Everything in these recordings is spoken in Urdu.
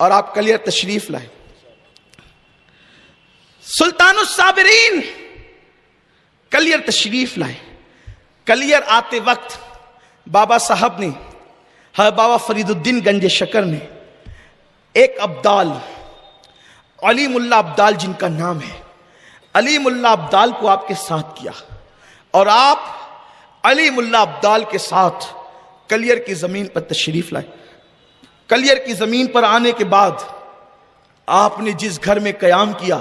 اور آپ کلیر تشریف لائے. سلطان الصابرین کلیر تشریف لائے. کلیر آتے وقت بابا صاحب نے، بابا فرید الدین گنج شکر نے ایک ابدال، علیم اللہ ابدال جن کا نام ہے، علیم اللہ ابدال کو آپ کے ساتھ کیا، اور آپ علیم اللہ ابدال کے ساتھ کلیر کی زمین پر تشریف لائے. کلیر کی زمین پر آنے کے بعد آپ نے جس گھر میں قیام کیا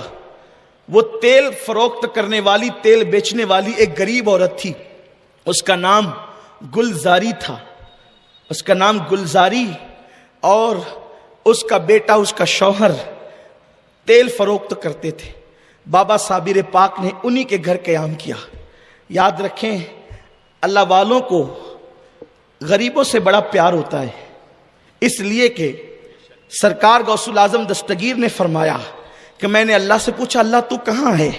وہ تیل فروخت کرنے والی، تیل بیچنے والی ایک غریب عورت تھی. اس کا نام گلزاری تھا، اس کا نام گلزاری، اور اس کا بیٹا، اس کا شوہر تیل فروخت کرتے تھے. بابا صابر پاک نے انہی کے گھر قیام کیا. یاد رکھیں اللہ والوں کو غریبوں سے بڑا پیار ہوتا ہے، اس لیے کہ سرکار غوث الاعظم دستگیر نے فرمایا کہ میں نے اللہ سے پوچھا اللہ تو کہاں ہے؟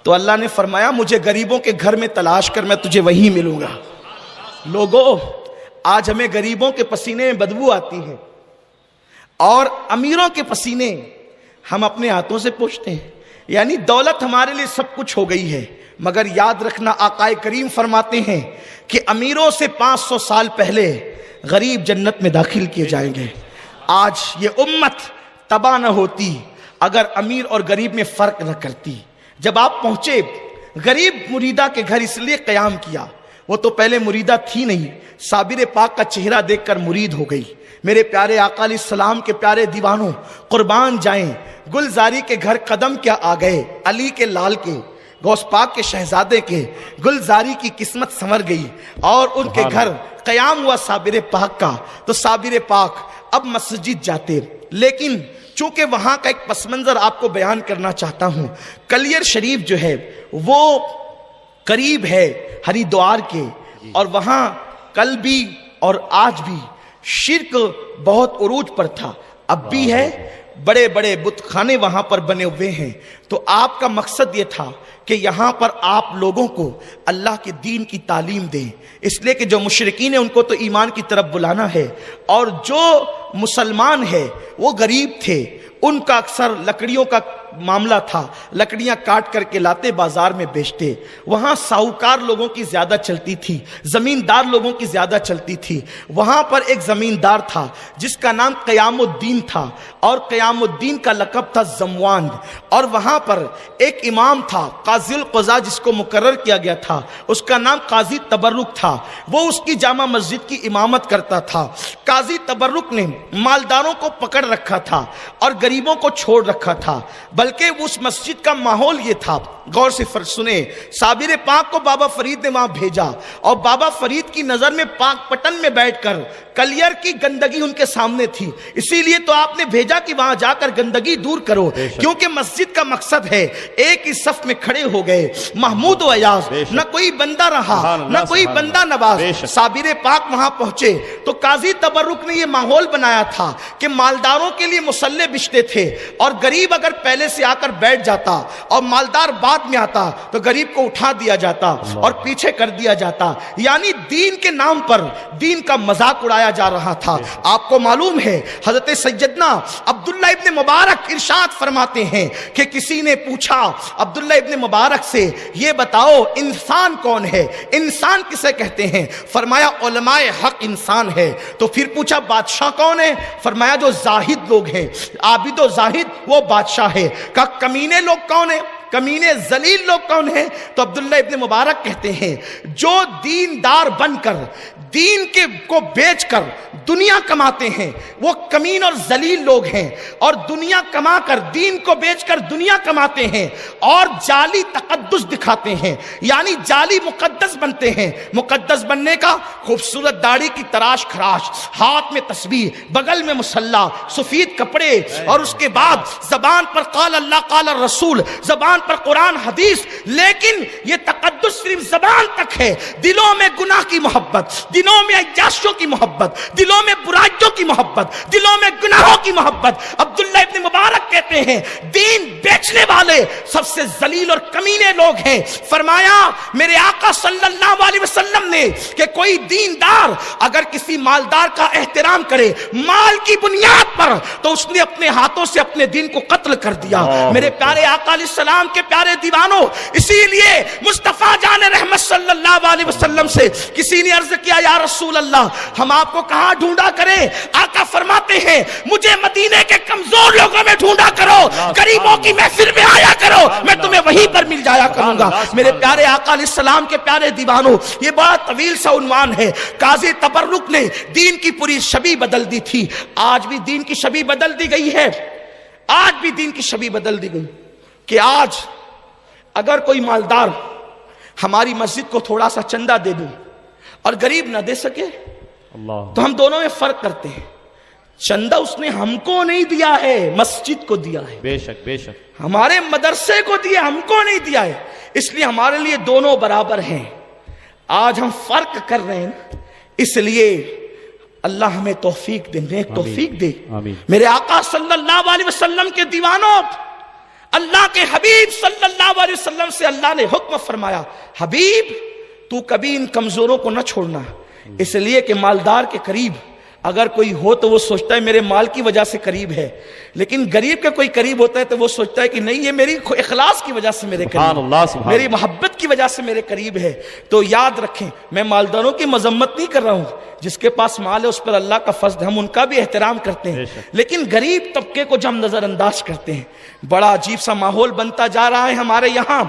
تو اللہ نے فرمایا مجھے غریبوں کے گھر میں تلاش کر، میں تجھے وہیں ملوں گا. لوگوں آج ہمیں غریبوں کے پسینے میں بدبو آتی ہے اور امیروں کے پسینے ہم اپنے ہاتھوں سے پوچھتے ہیں. یعنی دولت ہمارے لیے سب کچھ ہو گئی ہے، مگر یاد رکھنا آقا کریم فرماتے ہیں کہ امیروں سے 500 سال پہلے غریب جنت میں داخل کیے جائیں گے. آج یہ امت تباہ نہ ہوتی اگر امیر اور غریب میں فرق نہ کرتی. جب آپ پہنچے غریب مریدہ کے گھر اس لیے قیام کیا، وہ تو پہلے مریدہ تھی نہیں، صابر پاک کا چہرہ دیکھ کر مرید ہو گئی. میرے پیارے آقا علیہ السلام کے پیارے دیوانوں قربان جائیں، گلزاری کے گھر قدم کیا آ گئے، علی کے لال کے، غوث پاک کے شہزادے کے. گلزاری کی قسمت سنور گئی اور ان کے گھر قیام ہوا صابر پاک کا. تو صابر پاک اب مسجد جاتے، لیکن چونکہ وہاں کا ایک پس منظر آپ کو بیان کرنا چاہتا ہوں. کلیر شریف جو ہے وہ قریب ہے ہریدوار کے، اور وہاں کل بھی اور آج بھی شرک بہت عروج پر تھا، اب بھی ہے. بڑے بڑے بت خانے وہاں پر بنے ہوئے ہیں. تو آپ کا مقصد یہ تھا کہ یہاں پر آپ لوگوں کو اللہ کے دین کی تعلیم دیں، اس لیے کہ جو مشرکین ہیں ان کو تو ایمان کی طرف بلانا ہے، اور جو مسلمان ہے وہ غریب تھے، ان کا اکثر لکڑیوں کا معاملہ تھا، لکڑیاں کاٹ کر کے لاتے بازار میں بیچتے. وہاں ساہوکار لوگوں کی زیادہ چلتی تھی، زمیندار لوگوں کی زیادہ چلتی تھی. وہاں پر ایک زمیندار تھا جس کا نام قیام الدین تھا، اور قیام الدین کا لقب تھا زموان. اور وہاں پر ایک امام تھا قاضی القضاء جس کو مقرر کیا گیا تھا، اس کا نام قاضی تبرک تھا. وہ اس کی جامع مسجد کی امامت کرتا تھا. قاضی تبرک نے مالداروں کو پکڑ رکھا تھا اور غریبوں کو چھوڑ رکھا تھا، بلکہ اس مسجد کا ماحول یہ تھا. غور سے سنیں، صابر پاک کو بابا فرید نے وہاں بھیجا، اور بابا فرید کی نظر میں پاک پٹن میں بیٹھ کر کلیر کی گندگی ان کے سامنے تھی. اسی لیے تو آپ نے بھیجا کہ وہاں جا کر گندگی دور کرو، کیونکہ مسجد کا مقصد ہے. ایک ہی صف میں کھڑے ہو گئے محمود و ایاز، نہ کوئی بندہ رہا نہ کوئی بندہ نواز. صابر پاک وہاں پہنچے تو قاضی تبرک نے یہ ماحول بنایا تھا کہ مالداروں کے لیے مصلے بچھتے تھے، اور غریب اگر پہلے سے آ کر بیٹھ جاتا اور مالدار بعد میں آتا تو غریب کو اٹھا دیا جاتا اور پیچھے کر دیا جاتا. یعنی دین کے نام پر دین کا مذاق اڑایا جا رہا تھا. آپ کو معلوم ہے حضرت سیدنا عبداللہ ابن مبارک ارشاد فرماتے ہیں کہ کسی نے پوچھا عبداللہ ابن مبارک سے یہ بتاؤ انسان کون ہے، انسان کسے کہتے ہیں؟ فرمایا علماء حق انسان ہے. تو پھر پوچھا بادشاہ کون ہے؟ فرمایا جو زاہد لوگ ہیں، عابد و زاہد وہ بادشاہ ہے. کہا کمینے لوگ کون ہیں؟ کمینے ذلیل لوگ کون ہیں؟ تو عبداللہ ابن مبارک کہتے ہیں جو دیندار بن کر دین کے کو بیچ کر دنیا کماتے ہیں وہ کمین اور ذلیل لوگ ہیں، اور دنیا کما کر دین کو بیچ کر دنیا کماتے ہیں اور جعلی تقدس دکھاتے ہیں، یعنی جعلی مقدس بنتے ہیں. مقدس بننے کا خوبصورت داڑھی کی تراش خراش، ہاتھ میں تسبیح، بغل میں مصلی، سفید کپڑے، اور اس کے بعد زبان پر قال اللہ قال الرسول، زبان پر قرآن حدیث. لیکن یہ تقدس صرف زبان تک ہے، دلوں میں گناہ کی محبت، دلوں میں عیاشیوں کی محبت، دلوں میں برائیوں کی محبت، دلوں میں گناہوں کی محبت. عبداللہ ابن مبارک مبارک کہتے ہیں دین بیچنے والے سب سے ذلیل اور کمینے لوگ ہیں. فرمایا میرے آقا صلی اللہ علیہ وسلم نے کہ کوئی دیندار اگر کسی مالدار کا احترام کرے مال کی بنیاد پر تو اس نے اپنے ہاتھوں سے اپنے دین کو قتل کر دیا. میرے پیارے آقا علیہ السلام کے پیارے دیوانوں، اسی لیے مصطفیٰ جان رحمت صلی اللہ علیہ وسلم سے کسی نے عرض کیا یا رسول اللہ ہم آپ کو کہاں ڈھونڈا کریں؟ آقا فرماتے ہیں مجھے مدینے کے کمزور لوگوں میں ڈھونڈا کرو، غریبوں کی محفل میں آیا کرو، میں تمہیں وہیں پر مل جایا کروں گا. میرے پیارے آقا علیہ السلام کے پیارے دیوانوں، یہ بڑا طویل سا عنوان ہے. قاضی تبرک نے دین کی پوری شبیہ بدل دی تھی. آج بھی دین کی شبیہ بدل دی گئی ہے. آج بھی دین کی شبیہ بدل دی گئی کہ آج اگر کوئی مالدار ہماری مسجد کو تھوڑا سا چندہ دے دے اور غریب نہ دے سکے تو ہم دونوں میں فرق کرتے ہیں. چندہ اس نے ہم کو نہیں دیا ہے، مسجد کو دیا ہے. بے شک بے شک. ہمارے مدرسے کو دیا، ہم کو نہیں دیا ہے. اس لیے ہمارے لیے دونوں برابر ہیں. آج ہم فرق کر رہے ہیں، اس لیے اللہ ہمیں توفیق دے، نیک توفیق دے. میرے آقا صلی اللہ علیہ وسلم کے دیوانوں، اللہ کے حبیب صلی اللہ علیہ وسلم سے اللہ نے حکم فرمایا حبیب تو کبھی ان کمزوروں کو نہ چھوڑنا. اس لیے کہ مالدار کے قریب اگر کوئی ہو تو وہ سوچتا ہے میرے مال کی وجہ سے قریب ہے، لیکن غریب کے کوئی قریب ہوتا ہے تو وہ سوچتا ہے کہ نہیں یہ میری اخلاص کی وجہ سے میرے قریب، میری محبت کی وجہ سے میرے قریب ہے. تو یاد رکھیں میں مالداروں کی مذمت نہیں کر رہا ہوں، جس کے پاس مال ہے اس پر اللہ کا فضل ہے، ہم ان کا بھی احترام کرتے ہیں، لیکن غریب طبقے کو جو ہم نظر انداز کرتے ہیں. بڑا عجیب سا ماحول بنتا جا رہا ہے ہمارے یہاں.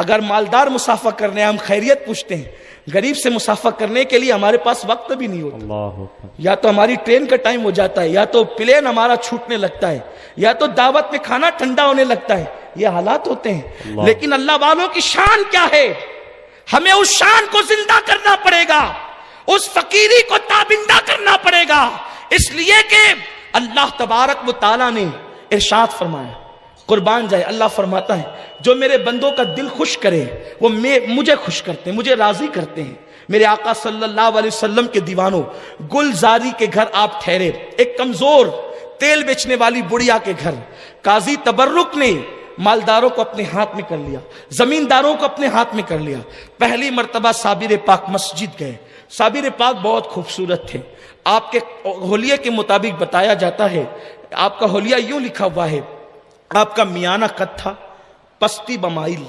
اگر مالدار مسافہ کرنے ہم خیریت پوچھتے ہیں، غریب سے مسافہ کرنے کے لیے ہمارے پاس وقت بھی نہیں ہوتا. یا تو ہماری ٹرین کا ٹائم ہو جاتا ہے، یا تو پلین ہمارا چھوٹنے لگتا ہے، یا تو دعوت میں کھانا ٹھنڈا ہونے لگتا ہے. یہ حالات ہوتے ہیں. لیکن اللہ والوں کی شان کیا ہے؟ ہمیں اس شان کو زندہ کرنا پڑے گا، اس فقیری کو تابندہ کرنا پڑے گا. اس لیے کہ اللہ تبارک و تعالیٰ نے ارشاد فرمایا، قربان جائے اللہ فرماتا ہے جو میرے بندوں کا دل خوش کرے وہ مجھے خوش کرتے ہیں، مجھے راضی کرتے ہیں. میرے آقا صلی اللہ علیہ وسلم کے دیوانوں، گلزاری کے گھر آپ ٹھہرے، ایک کمزور تیل بیچنے والی بڑھیا کے گھر. قاضی تبرک نے مالداروں کو اپنے ہاتھ میں کر لیا، زمینداروں کو اپنے ہاتھ میں کر لیا. پہلی مرتبہ صابر پاک مسجد گئے. صابر پاک بہت خوبصورت تھے. آپ کے حلیے کے مطابق بتایا جاتا ہے، آپ کا حلیہ یوں لکھا ہوا ہے، آپ کا میانہ قد تھا، پستی بمائل.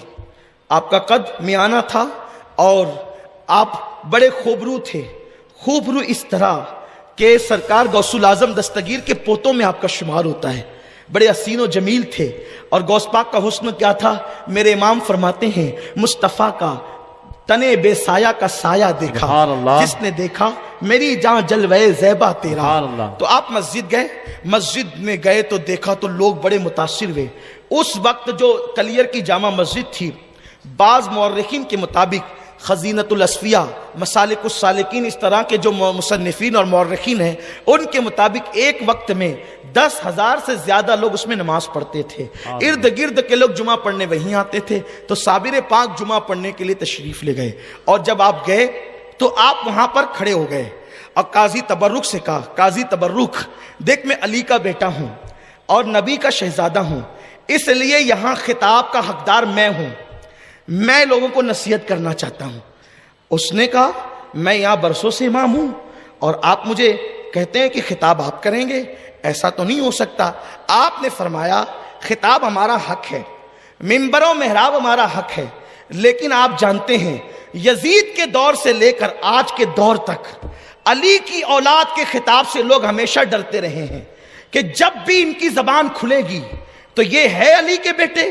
آپ کا قد میانہ تھا اور آپ بڑے خوبرو تھے. خوبرو اس طرح کہ سرکار غوث الاعظم دستگیر کے پوتوں میں آپ کا شمار ہوتا ہے. بڑے حسین و جمیل تھے. اور غوث پاک کا حسن کیا تھا؟ میرے امام فرماتے ہیں مصطفیٰ کا تنے بے سایہ کا سایہ دیکھا، جس نے دیکھا میری جان جلوے زیبا تیرا. تو آپ مسجد گئے، مسجد میں گئے تو دیکھا تو لوگ بڑے متاثر ہوئے. اس وقت جو کلیر کی جامع مسجد تھی، بعض مورخین کے مطابق خزینۃ الاسفیاء، مسالک السالکین، اس طرح کے جو مصنفین اور مورخین ہیں ان کے مطابق ایک وقت میں 10,000 سے زیادہ لوگ اس میں نماز پڑھتے تھے. ارد گرد کے لوگ جمعہ پڑھنے وہیں آتے تھے. تو صابر پاک جمعہ پڑھنے کے لیے تشریف لے گئے، اور جب آپ گئے تو آپ وہاں پر کھڑے ہو گئے اور قاضی تبرک سے کہا قاضی تبرک دیکھ میں علی کا بیٹا ہوں اور نبی کا شہزادہ ہوں، اس لیے یہاں خطاب کا حقدار میں ہوں، میں لوگوں کو نصیحت کرنا چاہتا ہوں. اس نے کہا میں یہاں برسوں سے امام ہوں اور آپ مجھے کہتے ہیں کہ خطاب آپ کریں گے، ایسا تو نہیں ہو سکتا. آپ نے فرمایا خطاب ہمارا حق ہے، منبر و محراب ہمارا حق ہے، لیکن آپ جانتے ہیں یزید کے دور سے لے کر آج کے دور تک علی کی اولاد کے خطاب سے لوگ ہمیشہ ڈرتے رہے ہیں کہ جب بھی ان کی زبان کھلے گی تو یہ ہے علی کے بیٹے،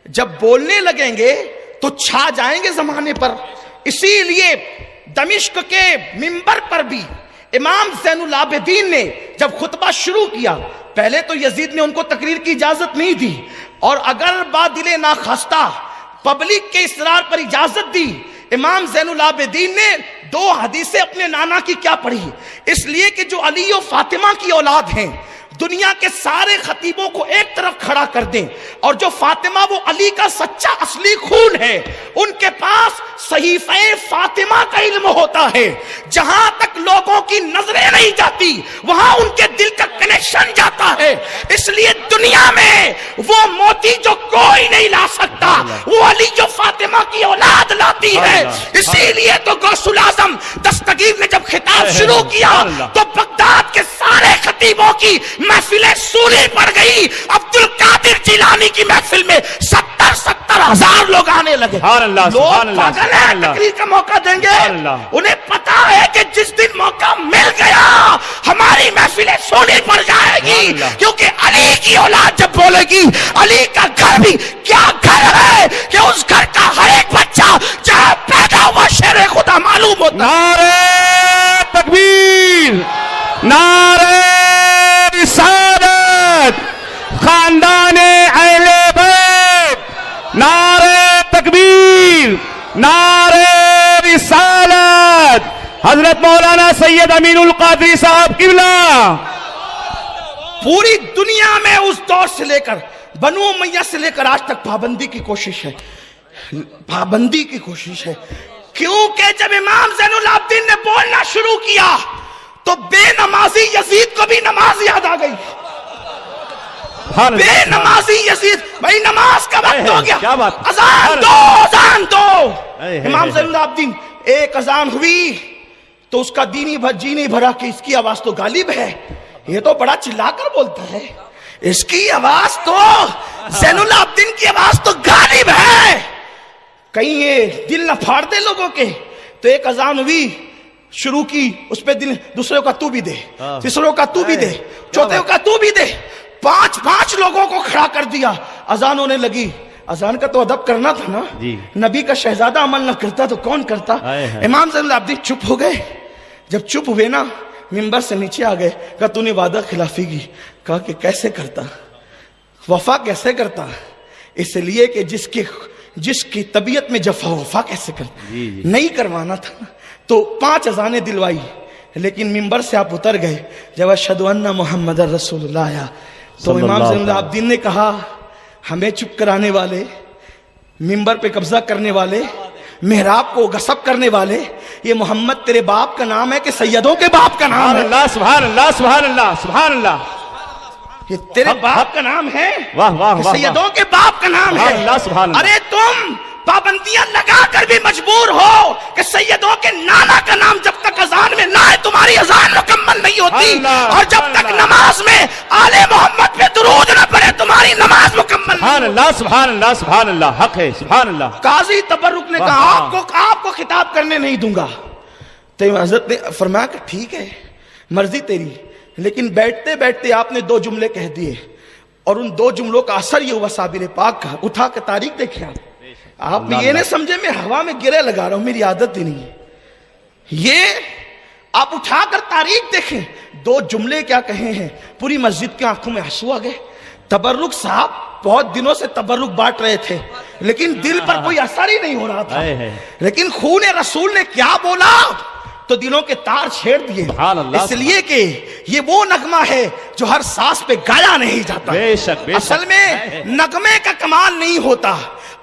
جب بولنے لگیں گے تو چھا جائیں گے زمانے پر. اسی لیے دمشق کے منبر پر بھی امام زین العابدین نے جب خطبہ شروع کیا، پہلے تو یزید نے ان کو تقریر کی اجازت نہیں دی، اور اگر بادل ناخواستہ پبلک کے اصرار پر اجازت دی. امام زین العابدین نے 2 حدیثیں اپنے نانا کی کیا پڑھی، اس لیے کہ جو علی و فاطمہ کی اولاد ہیں دنیا کے سارے خطیبوں کو ایک طرف کھڑا کر دیں، اور جو فاطمہ وہ علی کا سچا اصلی خون ہے، ان کے پاس صحیفہ فاطمہ کا علم ہوتا ہے. جہاں تک لوگوں کی نظریں نہیں جاتی وہاں ان کے دل کا کنیکشن جاتا ہے. اس لیے دنیا دنیا میں وہ موتی جو کوئی نہیں لا سکتا، وہ علی جو فاطمہ کی اولاد لاتی ہے. اسی لیے تو غوث الاعظم دستگیر نے جب خطاب شروع کیا تو بغداد کے سارے خطیبوں کی محفلیں سوری پڑ گئی. عبد القادر جیلانی کی محفل میں 70,000 لوگ آنے لگے. لوگ پاگل ہیں تقریر کا موقع دیں گے. انہیں پتا ہے کہ جس دن موقع مل گیا ہماری محفلیں سونی پڑ جائے گی، کیونکہ علی کی اولاد جب بولے گی علی کا گھر بھی کیا گھر ہے کہ اس گھر کا ہر ایک بچہ جہاں پیدا ہوا شیر خدا معلوم ہوتا. نعرہ تکبیر، نعرہ رسالت، خاندان اہل بیت، نعرہ تکبیر، نعرہ رسالت، حضرت مولانا سید امین القادری صاحب قبلہ. پوری دنیا میں اس دور سے لے کر بنو امیہ سے لے کر آج تک پابندی کی کوشش ہے، پابندی کی کوشش ہے. کیونکہ جب امام زین العابدین نے بولنا شروع کیا تو بے نمازی یزید کو بھی نماز یاد آ گئی. بے نمازی یزید، بھائی نماز کا وقت ہو گیا، اذان دو، اذان دو. امام زین العابدین ایک اذان ہوئی تو اس کا جی نہیں بھرا کہ اس کی آواز تو غالب ہے، یہ تو بڑا چلا کر بولتا ہے، اس کی آواز تو زین العابدین کی آواز تو غالب ہے، کہیں یہ دل نہ پھاڑ دے لوگوں کے. تو ایک اذان ہوئی، شروع کی، اس پہ دل دوسروں کا تو بھی دے، تیسروں کا تو بھی دے، چوتھوں کا تو بھی دے، پانچ لوگوں کو کھڑا کر دیا. اذان ہونے لگی. اذان کا تو ادب کرنا تھا نا، نبی کا شہزادہ عمل نہ کرتا تو کون کرتا. امام زین العابدین چپ ہو گئے. جب چپ ہوئے نا منبر سے نیچے آ گئے. کہا تو نے وعدہ خلافی کی. کہا کہ کیسے کرتا، وفا کیسے کرتا. اس لیے کہ جس کی طبیعت میں جفا وفا کیسے کرتا، نہیں کروانا تھا. تو 5 اذانیں دلوائی، لیکن منبر سے آپ اتر گئے جب اشہد ان محمد رسول اللہ آیا تو امام زین العابدین نے کہا ہمیں چپ کرانے والے، منبر پہ قبضہ کرنے والے، محراب کو غصب کرنے والے، یہ محمد تیرے باپ کا نام ہے کہ سیدوں کے باپ کا نام ہے؟ اللہ سبحان اللہ سبحان اللہ سبحان اللہ. یہ تیرے باپ کا نام ہے، واہ واہ واہ، سیدوں کے باپ کا نام ہے. اللہ سبحان اللہ. ارے تم پابندیاں لگا کر بھی مجبور ہو کہ سیدوں کے نانا کا نام جب تک اذان میں نہ ہے تمہاری اذان مکمل نہیں ہوتی، اور جب تک نماز میں آل محمد پہ درود نہ پڑے تمہاری نماز مکمل نہیں. سبحان اللہ سبحان اللہ سبحان اللہ، حق ہے سبحان اللہ. قاضی تبرک نے کہا آپ کو خطاب کرنے نہیں دوں گا. تو حضرت نے فرمایا کہ ٹھیک ہے مرضی تیری، لیکن بیٹھتے بیٹھتے آپ نے 2 جملے کہہ دیے، اور ان 2 جملوں کا اثر یہ ہوا صابر پاک کا. اٹھا کے تاریخ دیکھیں آپ نے یہ نہیں سمجھے میں ہوا میں گرے لگا رہا ہوں، میری عادت ہی نہیں ہے. یہ آپ اٹھا کر تاریخ دیکھیں 2 جملے کیا کہے ہیں. پوری مسجد کے آنکھوں میں آنسو آ گئے. تبرک صاحب بہت دنوں سے تبرک بانٹ رہے تھے لیکن دل پر کوئی اثر ہی نہیں ہو رہا تھا، لیکن خون رسول نے کیا بولا تو دلوں کے تار چھیڑ دیے. اس لیے کہ یہ وہ نغمہ ہے جو ہر سانس پہ گایا نہیں جاتا. اصل میں نغمے کا کمال نہیں ہوتا،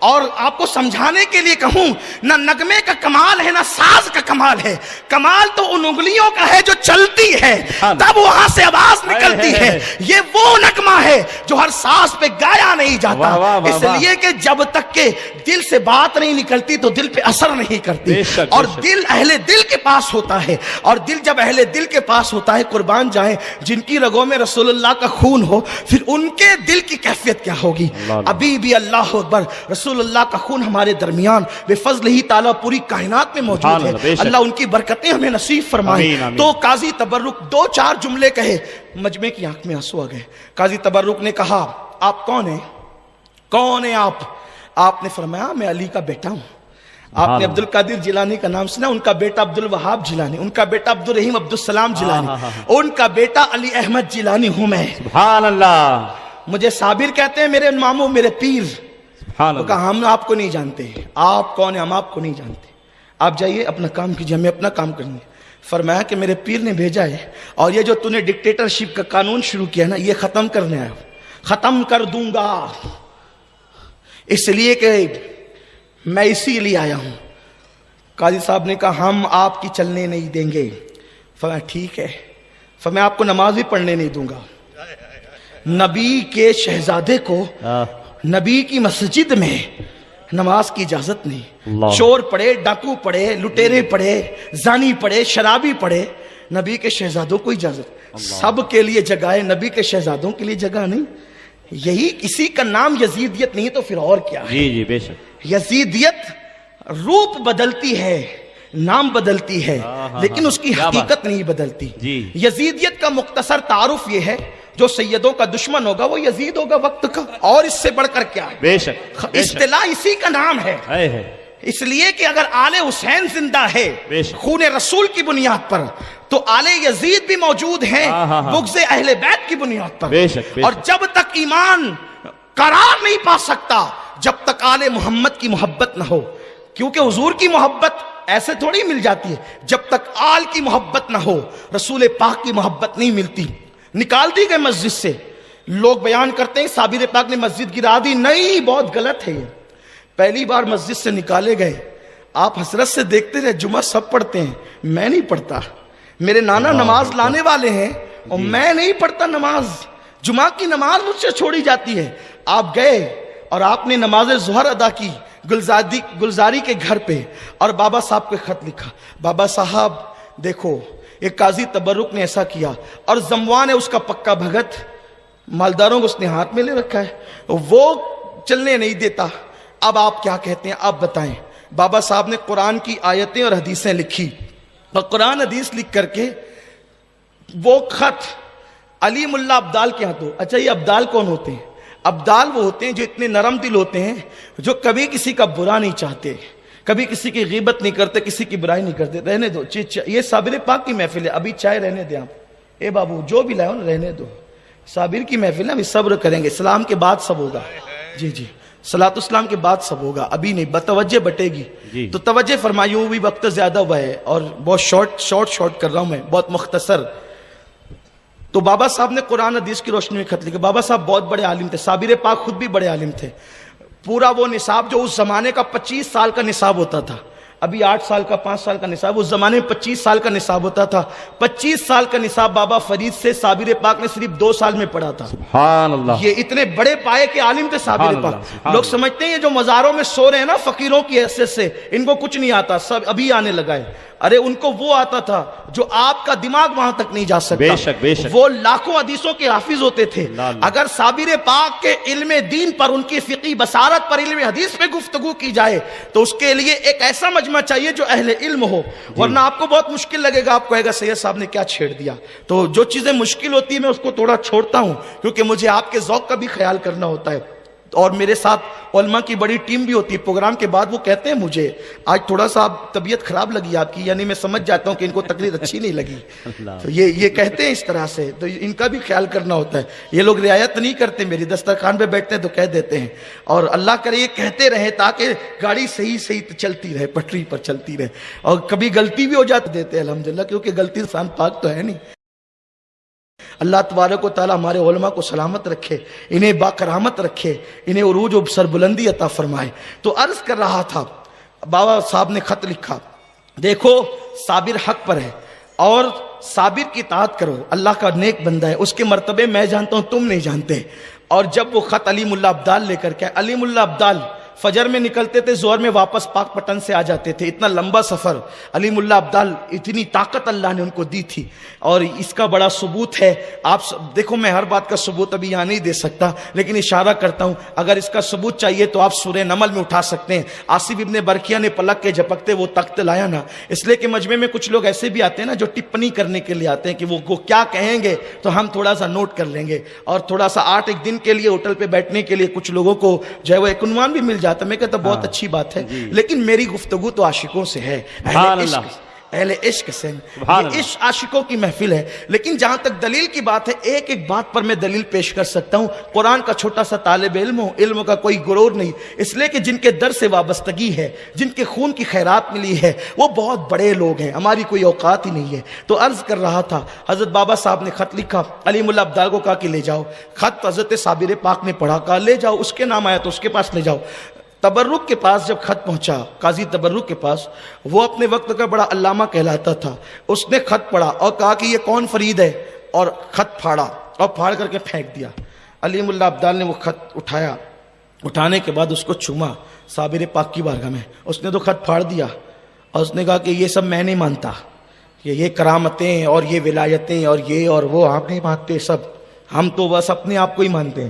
اور آپ کو سمجھانے کے لیے کہوں نہ نغمے کا کمال ہے نہ ساز کا کمال ہے. کمال تو ان انگلیوں کا ہے جو چلتی ہے تب وہاں سے آواز نکلتی ہے. یہ وہ نغمہ ہے جو ہر سانس پہ گایا نہیں جاتا. اس لیے کہ جب تک کہ دل سے بات نہیں نکلتی تو دل پہ اثر نہیں کرتی، اور دل اہل دل کے پاس ہوتا ہے، اور دل جب اہل دل کے پاس ہوتا ہے قربان جائیں جن کی رگوں میں رسول اللہ کا خون ہو، پھر ان کے دل کی کیفیت کیا ہوگی. ابھی بھی اللہ اکبر، رسول اللہ کا خون ہمارے درمیان بے فضل ہی تعالیٰ پوری کائنات میں موجود ہے. اللہ ان کی برکتیں ہمیں نصیب فرمائے. تو قاضی تبرک 2-4 جملے کہے، مجمع کی آنکھ میں آنسو آ گئے. قاضی تبرک نے کہا آپ کون ہیں؟ کون ہیں آپ؟ آپ نے فرمایا میں علی کا بیٹا ہوں. آپ نے عبد القادر جیلانی کا نام سنا، ان کا بیٹا عبد الوہاب جیلانی، ان کا بیٹا عبد الرحیم عبد السلام جیلانی، ان کا بیٹا علی احمد جیلانی ہوں میں. سبحان اللہ. مجھے صابر کہتے ہیں میرے ماموں، میرے پیر. تو کہا ہم آپ کو نہیں جانتے، آپ کون ہیں ہم آپ کو نہیں جانتے، آپ جائیے اپنا کام کیجیے، ہمیں اپنا کام کریں گے. فرمایا کہ میرے پیر نے بھیجا ہے، اور یہ جو تو نے ڈکٹیٹرشپ کا قانون شروع کیا نا یہ ختم کرنے آیا ہوں، ختم کر دوں گا. اس لیے کہ میں اسی لیے آیا ہوں. قاضی صاحب نے کہا ہم آپ کی چلنے نہیں دیں گے. فرمایا ٹھیک ہے. فرمایا آپ کو نماز بھی پڑھنے نہیں دوں گا. نبی کے شہزادے کو آہ، نبی کی مسجد میں نماز کی اجازت نہیں. اللہ. چور پڑے، ڈاکو پڑے، لٹیرے پڑے، زانی پڑے، شرابی پڑے، نبی کے شہزادوں کو اجازت. سب کے لیے جگہ ہے، نبی کے شہزادوں کے لیے جگہ نہیں. یہی اسی کا نام یزیدیت نہیں تو پھر اور کیا ہے؟ جی جی بے شک. یزیدیت روپ بدلتی ہے، نام بدلتی ہے، لیکن اس کی کیا بات. حقیقت نہیں بدلتی. جی. یزیدیت کا مختصر تعارف یہ ہے، جو سیدوں کا دشمن ہوگا وہ یزید ہوگا وقت کا، اور اس سے بڑھ کر کیا ہے؟ بے شک بے شک. اصطلاح اسی کا نام ہے. ہے اس لیے کہ اگر آل حسین زندہ ہے بے شک. خون رسول کی بنیاد پر، تو آل یزید بھی موجود ہیں بغض اہل بیت کی بنیاد پر. بے شک، بے اور شک. جب تک ایمان قرار نہیں پا سکتا جب تک آل محمد کی محبت نہ ہو، کیونکہ حضور کی محبت ایسے تھوڑی مل جاتی ہے. جب تک آل کی محبت نہ ہو، رسول پاک کی محبت نہیں ملتی. نکال دی گئے مسجد سے. لوگ بیان کرتے ہیں صابر پاک نے مسجد گرا دی. نہیں، بہت غلط ہے یہ. پہلی بار مسجد سے نکالے گئے، آپ حسرت سے دیکھتے رہے. جمعہ سب پڑھتے ہیں، میں نہیں پڑھتا. میرے نانا نماز لانے والے ہیں اور میں نہیں پڑھتا نماز. جمعہ کی نماز مجھ سے چھوڑی جاتی ہے. آپ گئے اور آپ نے نماز ظہر ادا کی گلزاری کے گھر پہ، اور بابا صاحب کو خط لکھا. بابا صاحب دیکھو، ایک قاضی تبرک نے ایسا کیا، اور زموان ہے اس کا پکا بھگت، مالداروں کو اس نے ہاتھ میں لے رکھا ہے، وہ چلنے نہیں دیتا. اب آپ کیا کہتے ہیں، آپ بتائیں. بابا صاحب نے قرآن کی آیتیں اور حدیثیں لکھی، اور قرآن حدیث لکھ کر کے وہ خط علی ملا ابدال کے ہاتھوں. اچھا، یہ ابدال کون ہوتے ہیں؟ ابدال وہ ہوتے ہیں جو اتنے نرم دل ہوتے ہیں، جو کبھی کسی کا برا نہیں چاہتے، کبھی کسی کی غیبت نہیں کرتے، کسی کی برائی نہیں کرتے. رہنے دو، یہ صابر پاک کی محفل ہے، ابھی چائے رہنے دیں آپ. اے بابو جو بھی لائے نا رہنے دو، صابر کی محفل ہے، ابھی صبر کریں گے. اسلام کے بعد سب ہوگا. جی جی، صلاۃ اسلام کے بعد سب ہوگا، ابھی نہیں. بتوجہ بٹے گی جی. تو توجہ فرمائیوں. بھی وقت زیادہ ہوا ہے اور بہت شارٹ کر رہا ہوں میں، بہت مختصر. تو بابا صاحب نے قرآن حدیث کی روشنی میں خط لکھا. بابا صاحب بہت بڑے عالم تھے، صابر پاک خود بھی بڑے عالم تھے. پورا وہ نصاب جو اس زمانے کا 25 سال کا نصاب ہوتا تھا، ابھی 8 سال کا 5 سال کا نصاب، اس زمانے میں 25 سال کا نصاب ہوتا تھا. 25 سال کا نصاب بابا فرید سے صابر پاک نے صرف 2 سال میں پڑھا تھا. سبحان اللہ. یہ اتنے بڑے پائے کے عالم تھے صابر سبحان پاک. اللہ، سبحان لوگ اللہ. سمجھتے ہیں یہ جو مزاروں میں سو رہے ہیں نا فقیروں کی حیثیت سے، ان کو کچھ نہیں آتا، سب ابھی آنے لگا ہے. ارے ان کو وہ آتا تھا جو آپ کا دماغ وہاں تک نہیں جا سکتا. بے شک بے شک. وہ لاکھوں حدیثوں کے حافظ ہوتے تھے. اللہ. اگر صابر پاک کے علم دین پر، ان کی فقہی بصارت پر، علم حدیث پہ گفتگو کی جائے تو اس کے لیے ایک ایسا مجمع چاہیے جو اہل علم ہو، ورنہ آپ کو بہت مشکل لگے گا. آپ کہے گا سید صاحب نے کیا چھیڑ دیا. تو جو چیزیں مشکل ہوتی ہیں میں اس کو تھوڑا چھوڑتا ہوں، کیونکہ مجھے آپ کے ذوق کا بھی خیال کرنا ہوتا ہے. اور میرے ساتھ علماء کی بڑی ٹیم بھی ہوتی ہے. پروگرام کے بعد وہ کہتے ہیں مجھے آج تھوڑا سا طبیعت خراب لگی آپ کی، یعنی میں سمجھ جاتا ہوں کہ ان کو تقریر اچھی نہیں لگی. تو یہ کہتے ہیں اس طرح سے، تو ان کا بھی خیال کرنا ہوتا ہے. یہ لوگ رعایت نہیں کرتے، میری دسترخوان پہ بیٹھتے ہیں تو کہہ دیتے ہیں. اور اللہ کرے یہ کہتے رہے تاکہ گاڑی صحیح چلتی رہے، پٹری پر چلتی رہے. اور کبھی غلطی بھی ہو جاتی دیتے ہیں الحمدللہ، کیونکہ غلطی انسان پاک تو ہے نہیں. اللہ تبارک و تعالی ہمارے علماء کو سلامت رکھے، انہیں باکرامت رکھے، انہیں عروج و سربلندی عطا فرمائے. تو عرض کر رہا تھا، بابا صاحب نے خط لکھا، دیکھو صابر حق پر ہے اور صابر کی اطاعت کرو، اللہ کا نیک بندہ ہے، اس کے مرتبے میں جانتا ہوں تم نہیں جانتے. اور جب وہ خط علی ملا ابدال لے کر کے، علی ملا ابدال فجر میں نکلتے تھے، زہر میں واپس پاک پٹن سے آ جاتے تھے. اتنا لمبا سفر، علی ملا ابدال، اتنی طاقت اللہ نے ان کو دی تھی. اور اس کا بڑا ثبوت ہے. آپ دیکھو، میں ہر بات کا ثبوت ابھی یہاں نہیں دے سکتا، لیکن اشارہ کرتا ہوں. اگر اس کا ثبوت چاہیے تو آپ سورہ نمل میں اٹھا سکتے ہیں. آصف ابن برقیہ نے پلک کے جھپکتے وہ تخت لایا نا، اس لیے کہ مجمع میں کچھ لوگ ایسے بھی آتے ہیں نا جو ٹپنی کرنے کے لیے آتے ہیں کہ وہ کیا کہیں گے تو ہم تھوڑا سا نوٹ کر لیں گے. اور تھوڑا سا 8 دن کے لیے ہوٹل پہ بیٹھنے کے لیے کچھ لوگوں کو جو ہے وہ ایک عنوان بھی مل جاتا ہے. میں کہتا بہت اچھی بات ہے، لیکن میری گفتگو تو عاشقوں سے ہے، اہل عشق سے. یہ عشق عاشقوں کی محفل ہے. لیکن جہاں تک دلیل کی بات ہے، ایک ایک بات پر میں دلیل پیش کر سکتا ہوں. قرآن کا چھوٹا سا طالب علم ہوں، علم کا کوئی غرور نہیں، اس لیے کہ جن کے در سے وابستگی ہے، جن کے خون کی خیرات ملی ہے، وہ بہت بڑے لوگ ہیں، ہماری کوئی اوقات ہی نہیں ہے. تو عرض کر رہا تھا، حضرت بابا صاحب نے خط لکھا، علی ملا ابدال کو کہا کہ لے جاؤ. خط حضرت صابر پاک نے پڑھا، کہا لے جاؤ، اس کے نام آیا تو اس کے پاس لے جاؤ. تبرک کے پاس جب خط پہنچا، قاضی تبرک کے پاس، وہ اپنے وقت کا بڑا علامہ کہلاتا تھا. اس نے خط پڑھا اور کہا کہ یہ کون فرید ہے، اور خط پھاڑا اور پھاڑ کر کے پھینک دیا. علیم اللہ ابدال نے وہ خط اٹھایا، اٹھانے کے بعد اس کو چوما صابر پاک کی بارگاہ میں. اس نے تو خط پھاڑ دیا اور اس نے کہا کہ یہ سب میں نہیں مانتا، یہ کرامتیں اور یہ ولایتیں اور یہ اور وہ آپ نہیں مانتے سب، ہم تو بس اپنے آپ کو ہی مانتے ہیں.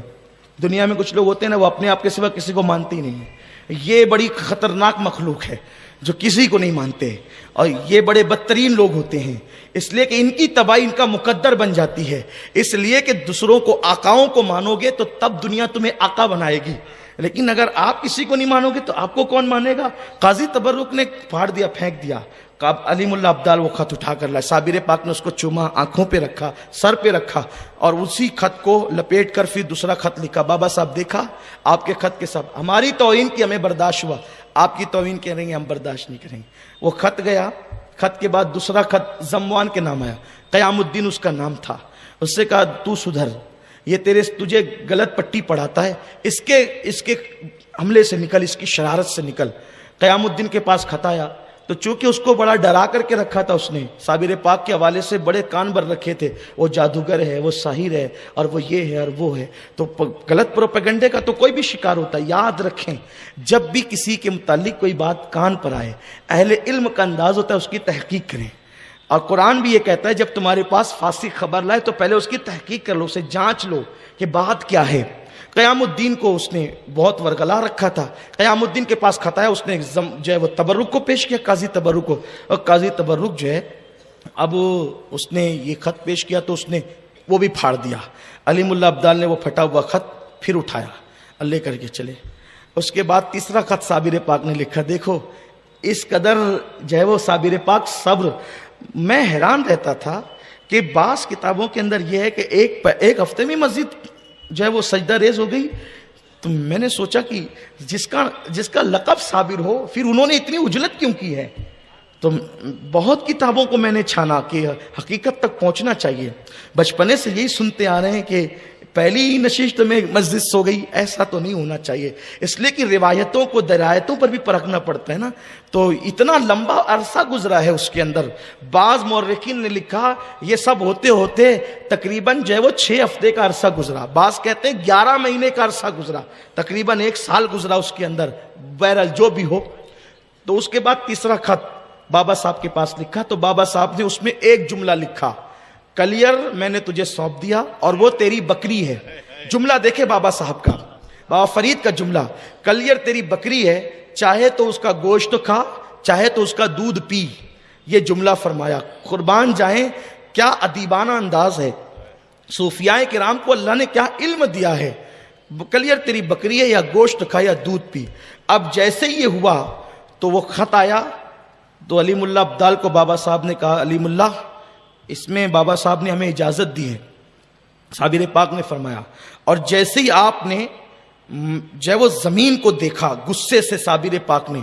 دنیا میں کچھ لوگ ہوتے ہیں نا، وہ اپنے آپ کے سوا کسی کو مانتے ہی نہیں ہیں. یہ بڑی خطرناک مخلوق ہے جو کسی کو نہیں مانتے، اور یہ بڑے بدترین لوگ ہوتے ہیں، اس لیے کہ ان کی تباہی ان کا مقدر بن جاتی ہے. اس لیے کہ دوسروں کو آقاؤں کو مانو گے تو تب دنیا تمہیں آقا بنائے گی، لیکن اگر آپ کسی کو نہیں مانو گے تو آپ کو کون مانے گا. قاضی تبرک نے پھاڑ دیا، پھینک دیا. علیم اللہ ابدال وہ خط اٹھا کر لائے، صابر پاک نے اس کو چوما، آنکھوں پہ رکھا، سر پہ رکھا، اور اسی خط کو لپیٹ کر پھر دوسرا خط لکھا. بابا صاحب دیکھا آپ کے خط کے سب، ہماری توہین کی ہمیں برداشت ہوا، آپ کی توہین کہہ رہے ہیں ہم برداشت نہیں کریں گے. وہ خط گیا. خط کے بعد دوسرا خط زموان کے نام آیا، قیام الدین اس کا نام تھا. اس سے کہا تو سدھر، یہ تجھے غلط پٹی پڑھاتا ہے، اس کے حملے سے نکل، اس کی شرارت سے نکل. قیام الدین کے پاس خط آیا تو چونکہ اس کو بڑا ڈرا کر کے رکھا تھا، اس نے صابر پاک کے حوالے سے بڑے کان بر رکھے تھے، وہ جادوگر ہے، وہ ساحر ہے، اور وہ یہ ہے اور وہ ہے. تو غلط پروپیگنڈے کا تو کوئی بھی شکار ہوتا ہے. یاد رکھیں جب بھی کسی کے متعلق کوئی بات کان پر آئے، اہل علم کا انداز ہوتا ہے اس کی تحقیق کریں. اور قرآن بھی یہ کہتا ہے جب تمہارے پاس فاسق خبر لائے تو پہلے اس کی تحقیق کر لو، اسے جانچ لو کہ بات کیا ہے. قیام الدین کو اس نے بہت ورگلا رکھا تھا. قیام الدین کے پاس خط آیا، اس نے جو ہے وہ تبرک کو پیش کیا، قاضی تبرک کو. اور قاضی تبرک جو ہے اب اس نے یہ خط پیش کیا تو اس نے وہ بھی پھاڑ دیا. علیم اللہ ابدال نے وہ پھٹا ہوا خط پھر اٹھایا اور لے کر کے چلے. اس کے بعد تیسرا خط صابر پاک نے لکھا. دیکھو اس قدر جو ہے وہ صابر پاک صبر. میں حیران رہتا تھا کہ بعض کتابوں کے اندر یہ ہے کہ ایک ہفتے میں مسجد جو ہے وہ سجدہ ریز ہو گئی. تو میں نے سوچا کہ جس کا لقب صابر ہو پھر انہوں نے اتنی اجلت کیوں کی ہے. تو بہت کتابوں کو میں نے چھانا کہ حقیقت تک پہنچنا چاہیے. بچپنے سے یہی سنتے آ رہے ہیں کہ پہلی ہی نشست میں مسجد سو گئی، ایسا تو نہیں ہونا چاہیے. اس لیے کہ روایتوں کو درایتوں پر بھی پرکھنا پڑتا ہے نا. تو اتنا لمبا عرصہ گزرا ہے اس کے اندر. بعض مورخین نے لکھا یہ سب ہوتے ہوتے تقریباً جو ہے وہ 6 ہفتے کا عرصہ گزرا، بعض کہتے ہیں 11 مہینے کا عرصہ گزرا، تقریباً 1 سال گزرا اس کے اندر. بہرحال جو بھی ہو. تو اس کے بعد تیسرا خط بابا صاحب کے پاس لکھا تو بابا صاحب نے اس میں ایک جملہ لکھا، کلیئر میں نے تجھے سونپ دیا اور وہ تیری بکری ہے. جملہ دیکھے بابا صاحب کا، بابا فرید کا جملہ، کلیئر تیری بکری ہے، چاہے تو اس کا گوشت کھا چاہے تو اس کا دودھ پی. یہ جملہ فرمایا. قربان جائیں کیا ادیبانہ انداز ہے. صوفیاء کرام کو اللہ نے کیا علم دیا ہے. کلیئر تیری بکری ہے، یا گوشت کھا یا دودھ پی. اب جیسے یہ ہوا تو وہ خط آیا تو علیم اللہ ابدال کو بابا صاحب نے کہا علیم اللہ اس میں بابا صاحب نے ہمیں اجازت دی ہے. صابر پاک نے فرمایا اور جیسے ہی آپ نے جو ہے وہ زمین کو دیکھا غصے سے صابر پاک نے،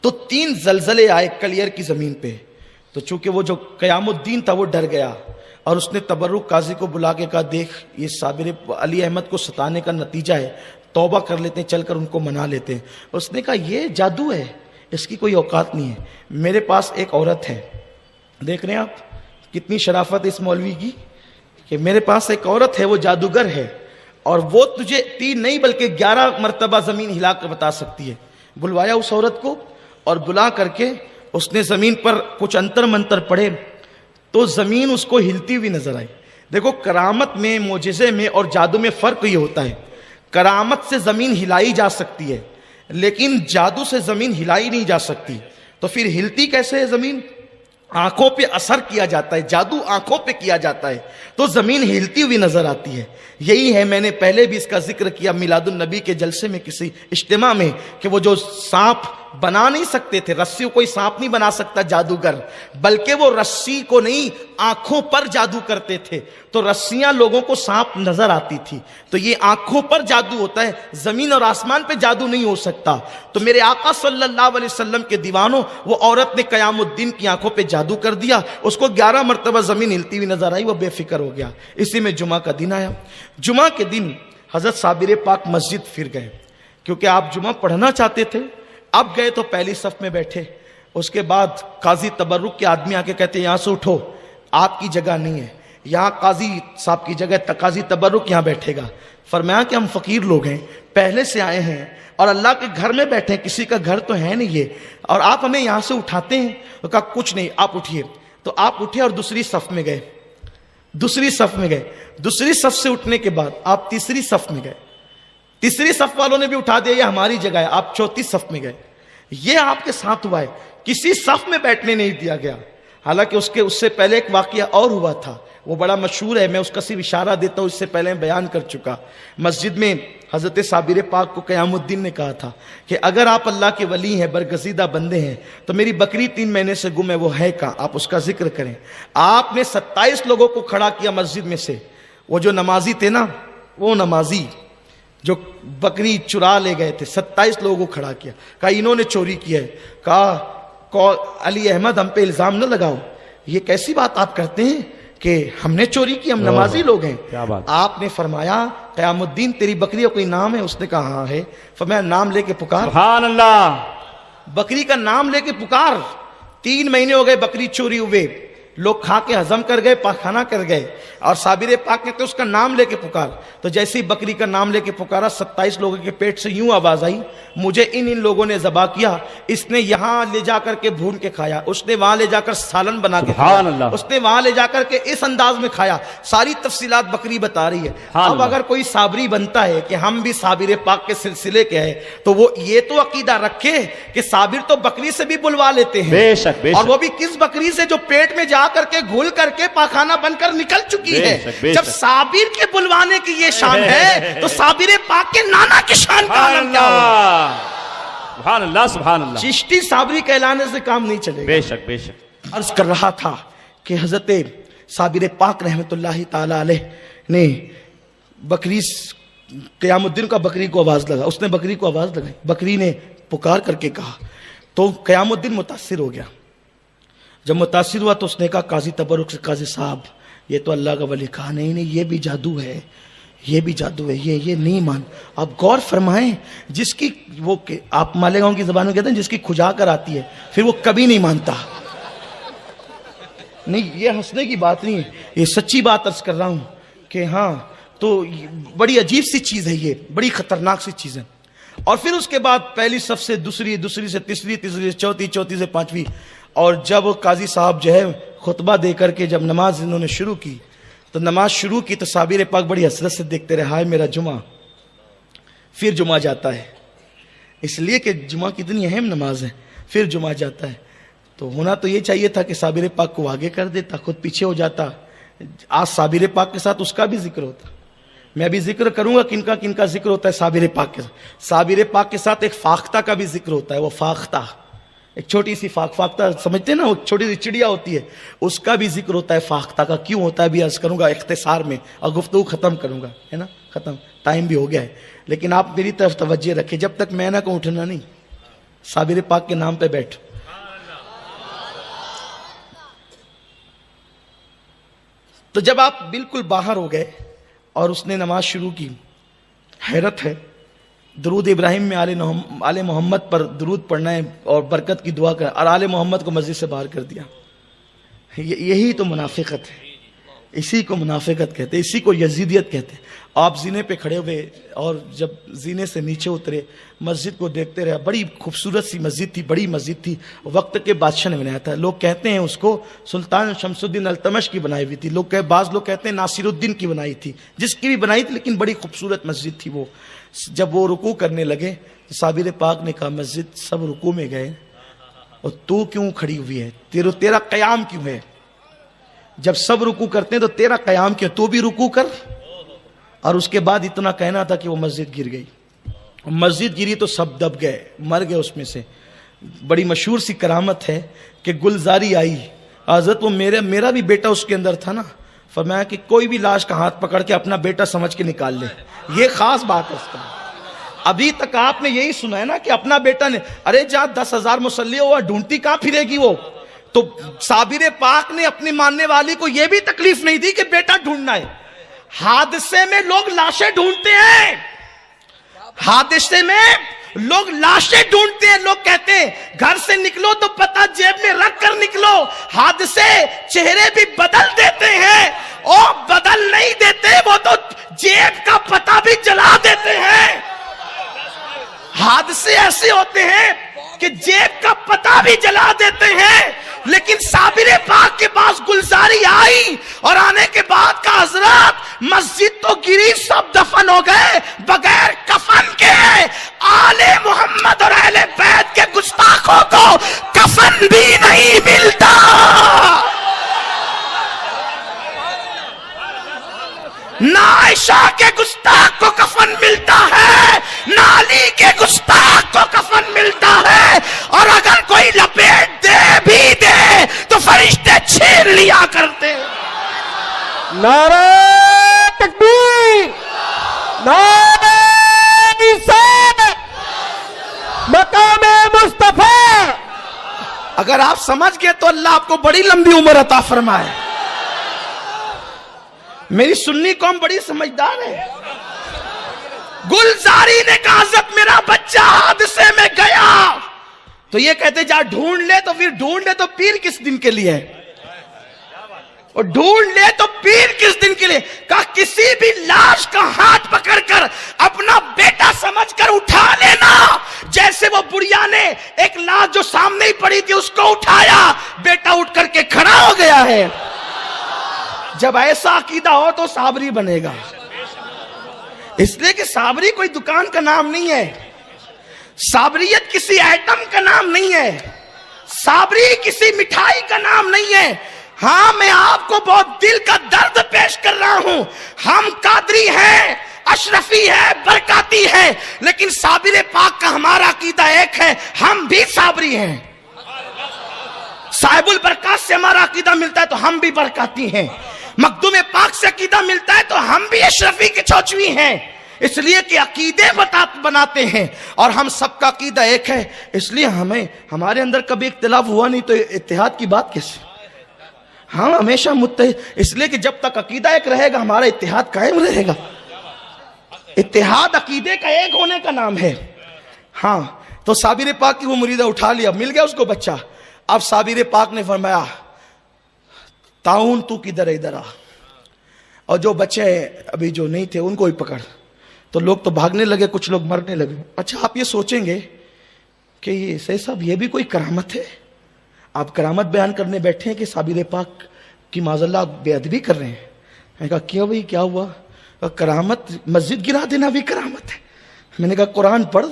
تو 3 زلزلے آئے کلیئر کی زمین پہ. تو چونکہ وہ جو قیام الدین تھا وہ ڈر گیا اور اس نے تبرک قاضی کو بلا کے کہا دیکھ یہ صابر علی احمد کو ستانے کا نتیجہ ہے، توبہ کر لیتے ہیں، چل کر ان کو منا لیتے ہیں. اس نے کہا یہ جادو ہے، اس کی کوئی اوقات نہیں ہے. میرے پاس ایک عورت ہے، دیکھ رہے ہیں آپ کتنی شرافت اس مولوی کی کہ میرے پاس ایک عورت ہے وہ جادوگر ہے اور وہ تجھے 3 نہیں بلکہ 11 مرتبہ زمین ہلا کر بتا سکتی ہے. بلوایا اس عورت کو اور بلا کر کے اس نے زمین پر کچھ انتر منتر پڑھے تو زمین اس کو ہلتی ہوئی نظر آئی. دیکھو کرامت میں، معجزے میں اور جادو میں فرق یہ ہوتا ہے، کرامت سے زمین ہلائی جا سکتی ہے لیکن جادو سے زمین ہلائی نہیں جا سکتی. تو پھر ہلتی کیسے ہے زمین؟ آنکھوں پہ اثر کیا جاتا ہے، جادو آنکھوں پہ کیا جاتا ہے تو زمین ہلتی ہوئی نظر آتی ہے. یہی ہے میں نے پہلے بھی اس کا ذکر کیا میلاد النبی کے جلسے میں کسی اجتماع میں کہ وہ جو سانپ بنا نہیں سکتے تھے، رسی کو کوئی سانپ نہیں بنا سکتا جادوگر، بلکہ وہ رسی کو نہیں آنکھوں پر جادو کرتے تھے تو رسیاں لوگوں کو سانپ نظر آتی تھی. تو یہ آنکھوں پر جادو ہوتا ہے، زمین اور آسمان پہ جادو نہیں ہو سکتا. تو میرے آقا صلی اللہ علیہ وسلم کے دیوانوں، وہ عورت نے قیام الدین کی آنکھوں پہ جادو کر دیا، اس کو 11 مرتبہ زمین ہلتی ہوئی نظر آئی، وہ بے فکر ہو گیا. اسی میں جمعہ کا دن آیا. جمعہ کے دن حضرت صابر پاک مسجد پھر گئے کیونکہ آپ جمعہ پڑھنا چاہتے تھے. اب گئے تو پہلی صف میں بیٹھے. اس کے بعد قاضی تبرک کے آدمی آ کے کہتے یہاں سے اٹھو، آپ کی جگہ نہیں ہے. یہاں قاضی صاحب کی جگہ قاضی تبرک یہاں بیٹھے گا. فرمایا کہ ہم فقیر لوگ ہیں, پہلے سے آئے ہیں اور اللہ کے گھر میں بیٹھے ہیں, کسی کا گھر تو ہے نہیں یہ, اور آپ ہمیں یہاں سے اٹھاتے ہیں. تو کہا کچھ نہیں, آپ اٹھیے. تو آپ اٹھے اور دوسری صف میں گئے, دوسری صف میں گئے. دوسری صف سے اٹھنے کے بعد آپ تیسری صف میں گئے. تیسری صف والوں نے بھی اٹھا دیا, یہ ہماری جگہ ہے. آپ چوتھی صف میں گئے. یہ آپ کے ساتھ ہوا ہے, کسی صف میں بیٹھنے نہیں دیا گیا. حالانکہ اس سے پہلے ایک واقعہ اور ہوا تھا, وہ بڑا مشہور ہے, میں اس کا صرف اشارہ دیتا ہوں, اس سے پہلے میں بیان کر چکا. مسجد میں حضرت صابر پاک کو قیام الدین نے کہا تھا کہ اگر آپ اللہ کے ولی ہیں, برگزیدہ بندے ہیں, تو میری بکری 3 مہینے سے گم ہے, وہ ہے کہاں, آپ اس کا ذکر کریں. آپ نے 27 لوگوں کو کھڑا کیا مسجد میں سے. وہ جو نمازی تھے نا, وہ نمازی جو بکری چرا لے گئے تھے, 27 لوگوں کو کھڑا کیا, کہا انہوں نے چوری کیا ہے. کہا علی احمد ہم پہ الزام نہ لگاؤ, یہ کیسی بات آپ کرتے ہیں کہ ہم نے چوری کی, ہم نمازی لوگ ہیں. آپ نے فرمایا قیام الدین تیری بکری کا کوئی نام ہے؟ اس نے کہا ہاں ہے. فرمایا نام لے کے پکار. سبحان اللہ. بکری کا نام لے کے پکار. 3 مہینے ہو گئے بکری چوری ہوئے, لوگ کھا کے ہضم کر گئے, پاخانہ کر گئے, اور صابر پاک نے تو اس کا نام لے کے پکار. تو جیسے ہی بکری کا نام لے کے پکارا, 27 لوگوں کے پیٹ سے یوں آواز آئی, مجھے ان لوگوں نے ذبح کیا, اس نے یہاں لے جا کر کے بھون کے کھایا, اس نے وہاں لے جا کر سالن بنا کے کھایا, اس نے وہاں لے جا کر کے اس انداز میں کھایا. ساری تفصیلات بکری بتا رہی ہے. اب اگر کوئی صابری بنتا ہے کہ ہم بھی صابر پاک کے سلسلے کے ہیں, تو وہ یہ تو عقیدہ رکھے کہ صابر تو بکری سے بھی بلوا لیتے ہیں, بے شک, بے شک. اور وہ بھی کس بکری سے جو پیٹ میں جا کر کے گھل کر کے پاخانہ بن کر نکل چکی ہے. جب صابر کے بلوانے کی یہ شان ہے, تو صابر پاک کے نانا کی شان کا عالم کیا ہوگا. سبحان اللہ, سبحان اللہ. چشتی صابری کہلانے سے کام نہیں چلے گا. بے شک, بے شک. عرض کر رہا تھا کہ حضرت صابر پاک رحمت اللہ تعالی علیہ نے بکری, قیام الدین کا بکری کو آواز لگا, اس نے بکری کو آواز لگائی, بکری نے پکار کر کے کہا, تو قیام الدین متاثر ہو گیا. جب متاثر ہوا تو اس نے کہا قاضی تبرک سے, قاضی صاحب یہ تو اللہ کا ولی. کہا نہیں نہیں, یہ بھی جادو ہے, یہ بھی جادو ہے, یہ نہیں مان. آپ غور فرمائیں, جس کی وہ آپ مالیگاؤں کی زبان میں کہتے ہیں جس کی کھجا کر آتی ہے پھر وہ کبھی نہیں مانتا. نہیں, یہ ہنسنے کی بات نہیں ہے, یہ سچی بات عرض کر رہا ہوں کہ ہاں, تو بڑی عجیب سی چیز ہے, یہ بڑی خطرناک سی چیز ہے. اور پھر اس کے بعد پہلی صف سے دوسری, دوسری سے تیسری, تیسری سے چوتھی, چوتھی سے پانچویں. اور جب قاضی صاحب جو ہے خطبہ دے کر کے جب نماز انہوں نے شروع کی, تو نماز شروع کی تو صابر پاک بڑی حسرت سے دیکھتے رہے, ہائے میرا جمعہ. پھر جمعہ جاتا ہے, اس لیے کہ جمعہ کتنی اہم نماز ہے. پھر جمعہ جاتا ہے, تو ہونا تو یہ چاہیے تھا کہ صابر پاک کو آگے کر دیتا, خود پیچھے ہو جاتا. آج صابر پاک کے ساتھ اس کا بھی ذکر ہوتا. میں ابھی ذکر کروں گا کن کا ذکر ہوتا ہے صابر پاک کے ساتھ. صابر پاک کے ساتھ ایک فاختہ کا بھی ذکر ہوتا ہے. وہ فاختہ ایک چھوٹی سی فاختہ سمجھتے ہیں نا, وہ چھوٹی سی چڑیا ہوتی ہے, اس کا بھی ذکر ہوتا ہے فاختہ کا. کیوں ہوتا ہے بھی عرض کروں گا اختصار میں, اور گفتگو ختم کروں گا, ہے نا, ختم, ٹائم بھی ہو گیا ہے. لیکن آپ میری طرف توجہ رکھیں, جب تک میں نہ کہوں اٹھنا نہیں, صابر پاک کے نام پہ بیٹھ. تو جب آپ بالکل باہر ہو گئے اور اس نے نماز شروع کی, حیرت ہے, درود ابراہیم میں آل محمد پر درود پڑھنا ہے اور برکت کی دعا کرنا, اور آل محمد کو مسجد سے باہر کر دیا. یہی تو منافقت ہے, اسی کو منافقت کہتے ہیں, اسی کو یزیدیت کہتے ہیں. آپ زینے پہ کھڑے ہوئے اور جب زینے سے نیچے اترے, مسجد کو دیکھتے رہے. بڑی خوبصورت سی مسجد تھی, بڑی مسجد تھی, وقت کے بادشاہ نے بنایا تھا. لوگ کہتے ہیں اس کو سلطان شمس الدین التمش کی بنائی ہوئی تھی, بعض لوگ کہتے ہیں ناصر الدین کی بنائی تھی, جس کی بھی بنائی تھی, لیکن بڑی خوبصورت مسجد تھی وہ. جب وہ رکوع کرنے لگے, صابر پاک نے کہا مسجد سب رکوع میں گئے اور تو کیوں کھڑی ہوئی ہے, تیرا قیام کیوں ہے؟ جب سب رکوع کرتے ہیں تو تیرا قیام کیوں, تو بھی رکوع کر. اور اس کے بعد اتنا کہنا تھا کہ وہ مسجد گر گئی. مسجد گری تو سب دب گئے, مر گئے اس میں سے. بڑی مشہور سی کرامت ہے کہ گلزاری آئی, حضرت وہ میرا بھی بیٹا اس کے اندر تھا نا, فرمایا کہ کوئی بھی لاش کا ہاتھ پکڑ کے اپنا بیٹا سمجھ کے نکال لے. یہ خاص بات ہے اس کا. ابھی تک آپ نے یہی سنا ہے نا کہ اپنا بیٹا نے, ارے جہاں 10,000 مسلح ہوا ڈھونڈتی کہاں پھرے گی وہ. تو صابر پاک نے اپنی ماننے والی کو یہ بھی تکلیف نہیں دی کہ بیٹا ڈھونڈنا ہے. حادثے میں لوگ لاشیں ڈھونڈتے ہیں, حادثے میں لوگ لاشیں ڈھونڈتے ہیں، لوگ کہتے ہیں گھر سے نکلو تو پتہ جیب میں رکھ کر نکلو. حادثے چہرے بھی بدل دیتے ہیں، اور بدل نہیں دیتے، وہ تو جیب کا پتہ بھی جلا دیتے ہیں. حادثے ایسے ہوتے ہیں کہ جیب کا پتہ بھی جلا دیتے ہیں. لیکن صابر پاک کے پاس گلزاری آئی، اور آنے کے بعد کا حضرات مسجد تو گری، سب دفن ہو گئے بغیر کفن کے. آل محمد اور اہل بیت کے گستاخوں کو کفن بھی نہیں ملتا. نہ عائشہ کے گستاخ کو کفن ملتا ہے، نہ علی کے گستاخ کو کفن ملتا ہے. اور اگر کوئی لپیٹ دے بھی دے تو فرشتے چھین لیا کرتے. نعرہ تکبیر، نعرہ رسالت، مقام مصطفیٰ. اگر آپ سمجھ گئے تو اللہ آپ کو بڑی لمبی عمر عطا فرمائے. میری سنی قوم بڑی سمجھدار ہے. گلزاری نے کہا حضرت میرا بچہ حادثے میں گیا، تو یہ کہتے جا ڈھونڈ لے. تو پھر ڈھونڈ لے تو پیر کس دن کے لیے ہے؟ اور ڈھونڈ لے تو پیر کس دن کے لیے؟ کہا کسی بھی لاش کا ہاتھ پکڑ کر اپنا بیٹا سمجھ کر اٹھا لینا. جیسے وہ بڑھیا نے ایک لاش جو سامنے ہی پڑی تھی اس کو اٹھایا، بیٹا اٹھ کر کے کھڑا ہو گیا ہے. جب ایسا عقیدہ ہو تو صابری بنے گا. اس لیے کہ صابری کوئی دکان کا نام نہیں ہے، صابریت کسی ایٹم کا نام نہیں ہے، صابری کسی مٹھائی کا نام نہیں ہے. ہاں میں آپ کو بہت دل کا درد پیش کر رہا ہوں. ہم قادری ہیں، اشرفی ہے، برکاتی ہے، لیکن صابر پاک کا ہمارا عقیدہ ایک ہے، ہم بھی صابری ہیں. صاحب البرکات سے ہمارا عقیدہ ملتا ہے تو ہم بھی برکاتی ہیں. مخدوم پاک سے عقیدہ ملتا ہے تو ہم بھی اشرفی کے چوچوی ہیں. اس لیے کہ عقیدے بناتے ہیں اور ہم سب کا عقیدہ ایک ہے. اس لیے ہمارے اندر کبھی اختلاف ہوا نہیں تو اتحاد کی بات کیسے؟ ہم ہمیشہ متحد. اس لیے کہ جب تک عقیدہ ایک رہے گا ہمارا اتحاد قائم رہے گا. اتحاد عقیدے کا ایک ہونے کا نام ہے. ہاں تو صابر پاک کی وہ مریدہ اٹھا لیا، مل گیا اس کو بچہ. اب صابر پاک نے فرمایا تعاون تو کدھر ادھر آ، اور جو بچے ابھی جو نہیں تھے ان کو ہی پکڑ. تو لوگ تو بھاگنے لگے، کچھ لوگ مرنے لگے. اچھا آپ یہ سوچیں گے کہ یہ سید صاحب یہ بھی کوئی کرامت ہے؟ آپ کرامت بیان کرنے بیٹھے ہیں کہ صابر پاک کی معاذاللہ بے ادبی کر رہے ہیں. میں نے کہا کیوں بھائی کیا ہوا؟ کرامت مسجد گرا دینا بھی کرامت ہے. میں نے کہا قرآن پڑھ.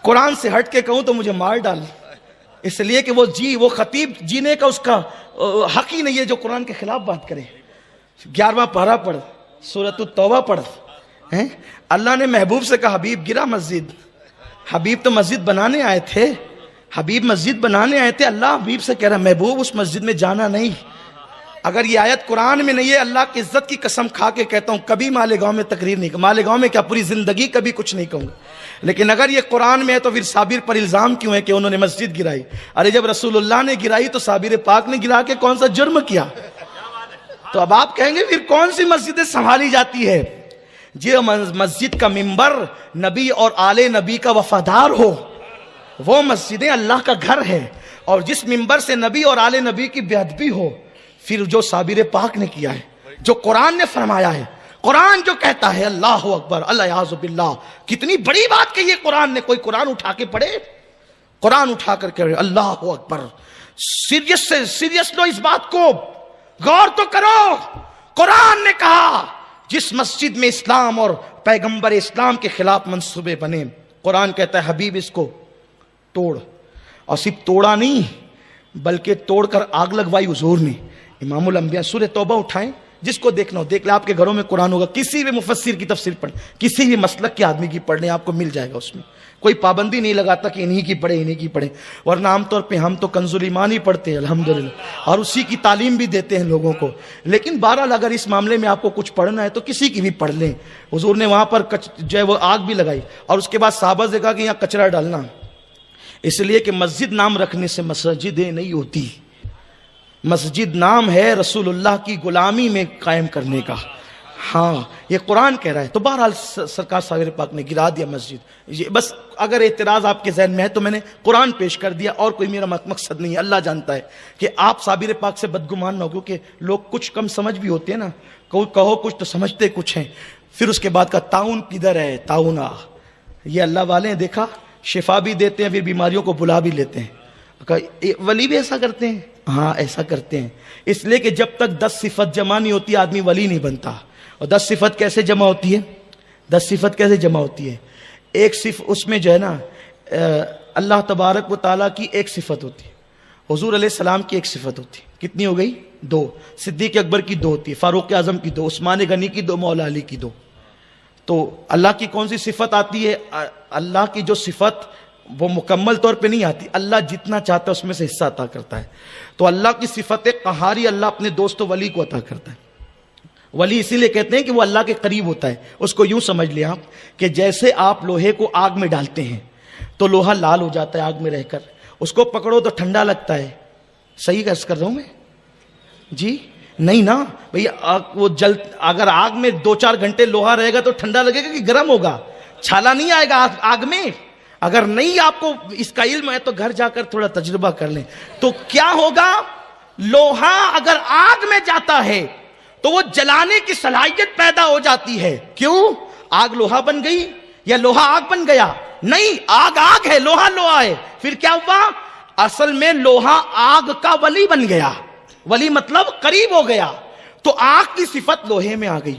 قرآن سے ہٹ کے کہوں تو مجھے مار ڈال، اس لیے کہ وہ خطیب جینے کا اس کا حق ہی نہیں ہے جو قرآن کے خلاف بات کرے. 11واں پارہ پڑھ، سورۃ التوبہ پڑھ. اللہ نے محبوب سے کہا حبیب گرا مسجد. حبیب تو مسجد بنانے آئے تھے، حبیب مسجد بنانے آئے تھے. اللہ حبیب سے کہہ رہا محبوب اس مسجد میں جانا نہیں. اگر یہ آیت قرآن میں نہیں ہے، اللہ کی عزت کی قسم کھا کے کہتا ہوں کبھی مالیگاؤں میں تقریر نہیں کروں. مالیگاؤں میں کیا پوری زندگی کبھی کچھ نہیں کہوں گا. لیکن اگر یہ قرآن میں ہے تو پھر صابر پر الزام کیوں ہے کہ انہوں نے مسجد گرائی؟ ارے جب رسول اللہ نے گرائی تو صابر پاک نے گرا کے کون سا جرم کیا؟ تو اب آپ کہیں گے پھر کون سی مسجدیں سنبھالی جاتی ہے؟ جو مسجد کا ممبر نبی اور آل نبی کا وفادار ہو وہ مسجدیں اللہ کا گھر ہے. اور جس ممبر سے نبی اور آل نبی کی بے ادبی ہو، پھر جو صابر پاک نے کیا ہے، جو قرآن نے فرمایا ہے، قرآن جو کہتا ہے اللہ اکبر اللہ یعوذ باللہ، کتنی بڑی بات کہی ہے قرآن نے. کوئی قرآن اٹھا کے پڑھے، قرآن اٹھا کر کے اللہ اکبر. سیریس لو، اس بات کو غور تو کرو. قرآن نے کہا جس مسجد میں اسلام اور پیغمبر اسلام کے خلاف منصوبے بنے، قرآن کہتا ہے حبیب اس کو توڑ. اور صرف توڑا نہیں بلکہ توڑ کر آگ لگوائی حضور نے. امام الانبیاء سورہ توبہ اٹھائیں، جس کو دیکھنا ہو دیکھ لیں. آپ کے گھروں میں قرآن ہوگا، کسی بھی مفسر کی تفسیر پڑھیں، کسی بھی مسلک کے آدمی کی پڑھ لیں، آپ کو مل جائے گا. اس میں کوئی پابندی نہیں لگاتا کہ انہی کی پڑھیں انہی کی پڑھیں. ورنہ عام طور پہ ہم تو کنز الایمان ہی پڑھتے ہیں الحمدللہ، اور اسی کی تعلیم بھی دیتے ہیں لوگوں کو. لیکن بہرحال اگر اس معاملے میں آپ کو کچھ پڑھنا ہے تو کسی کی بھی پڑھ لیں. حضور نے وہاں پر جو ہے وہ آگ بھی لگائی، اور اس کے بعد صحابہ سے کہا کہ یہاں کچرا ڈالنا، اس لیے کہ مسجد نام رکھنے سے مسجدیں نہیں ہوتی. مسجد نام ہے رسول اللہ کی غلامی میں قائم کرنے کا. ہاں یہ قرآن کہہ رہا ہے. تو بہرحال سرکار صابر پاک نے گرا دیا مسجد. یہ بس اگر اعتراض آپ کے ذہن میں ہے تو میں نے قرآن پیش کر دیا, اور کوئی میرا مقصد نہیں ہے. اللہ جانتا ہے کہ آپ صابر پاک سے بدگمان نہ ہو, کیونکہ لوگ کچھ کم سمجھ بھی ہوتے ہیں نا, کہو کچھ تو سمجھتے کچھ ہیں. پھر اس کے بعد کا تعاون کدھر ہے, تعاون یہ اللہ والے ہیں, دیکھا شفا بھی دیتے ہیں, پھر بیماریوں کو بلا بھی لیتے ہیں. ولی بھی ایسا کرتے ہیں, ہاں ایسا کرتے ہیں. اس لیے کہ جب تک 10 صفت جمع نہیں ہوتی آدمی ولی نہیں بنتا. اور 10 صفت کیسے جمع ہوتی ہے؟ 10 صفت کیسے جمع ہوتی ہے؟ ایک صفت اس میں جو ہے نا اللہ تبارک و تعالیٰ کی ایک صفت ہوتی ہے, حضور علیہ السلام کی ایک صفت ہوتی ہے. کتنی ہو گئی؟ 2. صدیق اکبر کی 2 ہوتی ہے, فاروق اعظم کی 2, عثمان غنی کی 2, مولا علی کی 2. تو اللہ کی کون سی صفت آتی ہے؟ اللہ کی جو صفت وہ مکمل طور پہ نہیں آتی, اللہ جتنا چاہتا ہے اس میں سے حصہ عطا کرتا ہے. تو اللہ کی صفت قہاری اللہ اپنے دوست ولی کو عطا کرتا ہے. ولی اسی لیے کہتے ہیں کہ وہ اللہ کے قریب ہوتا ہے. اس کو یوں سمجھ لیں آپ کہ جیسے آپ لوہے کو آگ میں ڈالتے ہیں تو لوہا لال ہو جاتا ہے آگ میں رہ کر, اس کو پکڑو تو ٹھنڈا لگتا ہے. صحیح عرض کر رہا ہوں میں جی؟ نہیں نا بھئی, وہ اگر آگ میں 2-4 گھنٹے لوہا رہے گا تو ٹھنڈا لگے گا کہ گرم ہوگا؟ چھالا نہیں آئے گا آگ میں. اگر نہیں آپ کو اس کا علم ہے تو گھر جا کر تھوڑا تجربہ کر لیں. تو کیا ہوگا, لوہا اگر آگ میں جاتا ہے تو وہ جلانے کی صلاحیت پیدا ہو جاتی ہے. کیوں؟ آگ لوہا بن گئی یا لوہا آگ بن گیا؟ نہیں, آگ ہے, لوہا ہے. پھر کیا ہوا؟ اصل میں لوہا آگ کا ولی بن گیا. ولی مطلب قریب ہو گیا. تو آگ کی صفت لوہے میں آ گئی,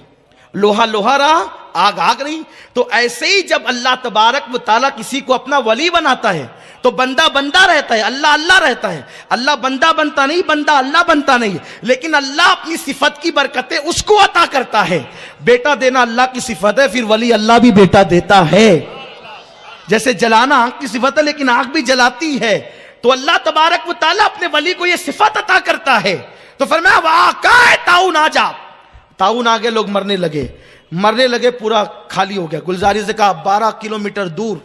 لوہا رہا, آگ رہی. تو ایسے ہی جب اللہ تبارک و تعالیٰ کسی کو اپنا ولی بناتا ہے تو بندہ رہتا ہے, اللہ رہتا ہے. اللہ بندہ بنتا نہیں, بندہ اللہ بنتا نہیں. لیکن اللہ اپنی صفت کی برکتیں اس کو عطا کرتا ہے. بیٹا دینا اللہ کی صفت ہے, پھر ولی اللہ بھی بیٹا دیتا ہے. جیسے جلانا آگ کی صفت ہے لیکن آگ بھی جلاتی ہے. تو اللہ تبارک و تعالیٰ اپنے ولی کو یہ صفت عطا کرتا ہے. تو فرمایا واقع تعاون آ جا. تعاون آ گئے, لوگ مرنے لگے, پورا خالی ہو گیا. گلزاری سے کہا 12 کلومیٹر دور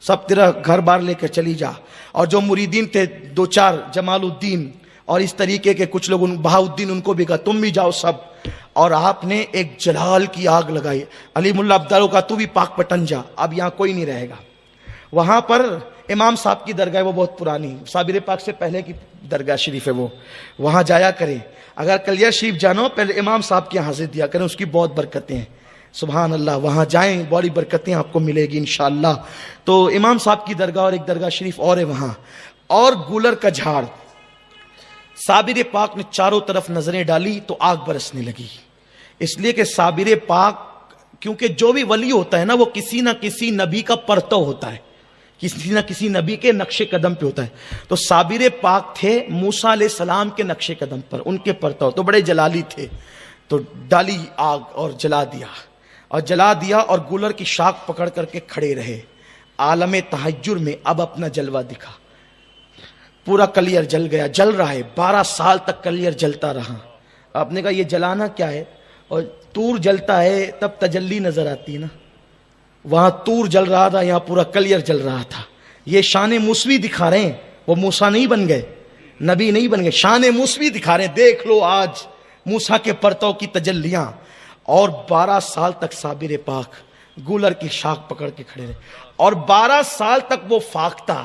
سب تیرا گھر بار لے کر چلی جا. اور جو مریدین تھے 2-4 جمال الدین اور اس طریقے کے کچھ لوگ, بہاؤدین, ان کو بھی کہا تم بھی جاؤ سب. اور آپ نے ایک جلال کی آگ لگائی. علی ملا عبداللہ کا تو بھی پاک پٹن جا, اب یہاں کوئی نہیں رہے گا. وہاں پر امام صاحب کی درگاہ, وہ بہت پرانی, صابر پاک سے پہلے کی درگاہ شریف ہے, وہ وہاں جایا کریں. اگر کلیہ شریف جانو پہلے امام صاحب کے حاضر دیا کریں, اس کی بہت برکتیں ہیں. سبحان اللہ, وہاں جائیں, بڑی برکتیں آپ کو ملے گی انشاءاللہ. تو امام صاحب کی درگاہ اور ایک درگاہ شریف اور ہے وہاں. اور گولر کا جھاڑ, صابر پاک نے چاروں طرف نظریں ڈالی تو آگ برسنے لگی. اس لیے کہ صابر پاک, کیونکہ جو بھی ولی ہوتا ہے نا وہ کسی نہ کسی نبی کا پرتو ہوتا ہے, کسی نہ کسی نبی کے نقش قدم پہ ہوتا ہے. تو صابر پاک تھے موسیٰ علیہ السلام کے نقش قدم پر, ان کے پرتو, تو بڑے جلالی تھے. تو ڈالی آگ اور جلا دیا اور گولر کی شاخ پکڑ کر کے کھڑے رہے. عالم تحجر میں اب اپنا جلوہ دکھا. پورا کلیئر جل گیا, جل رہا ہے, 12 سال تک کلیئر جلتا رہا. آپ نے کہا یہ جلانا کیا ہے؟ اور تور جلتا ہے تب تجلی نظر آتی ہے نا, وہاں تور جل رہا تھا, یہاں پورا کلیئر جل رہا تھا. یہ شان موسوی دکھا رہے ہیں, وہ موسیٰ نہیں بن گئے, نبی نہیں بن گئے, شان موسوی دکھا رہے ہیں. دیکھ لو آج موسیٰ کے پرتو کی تجلیاں. اور 12 سال تک صابر پاک گولر کی شاخ پکڑ کے کھڑے رہے. اور 12 سال تک وہ فاختہ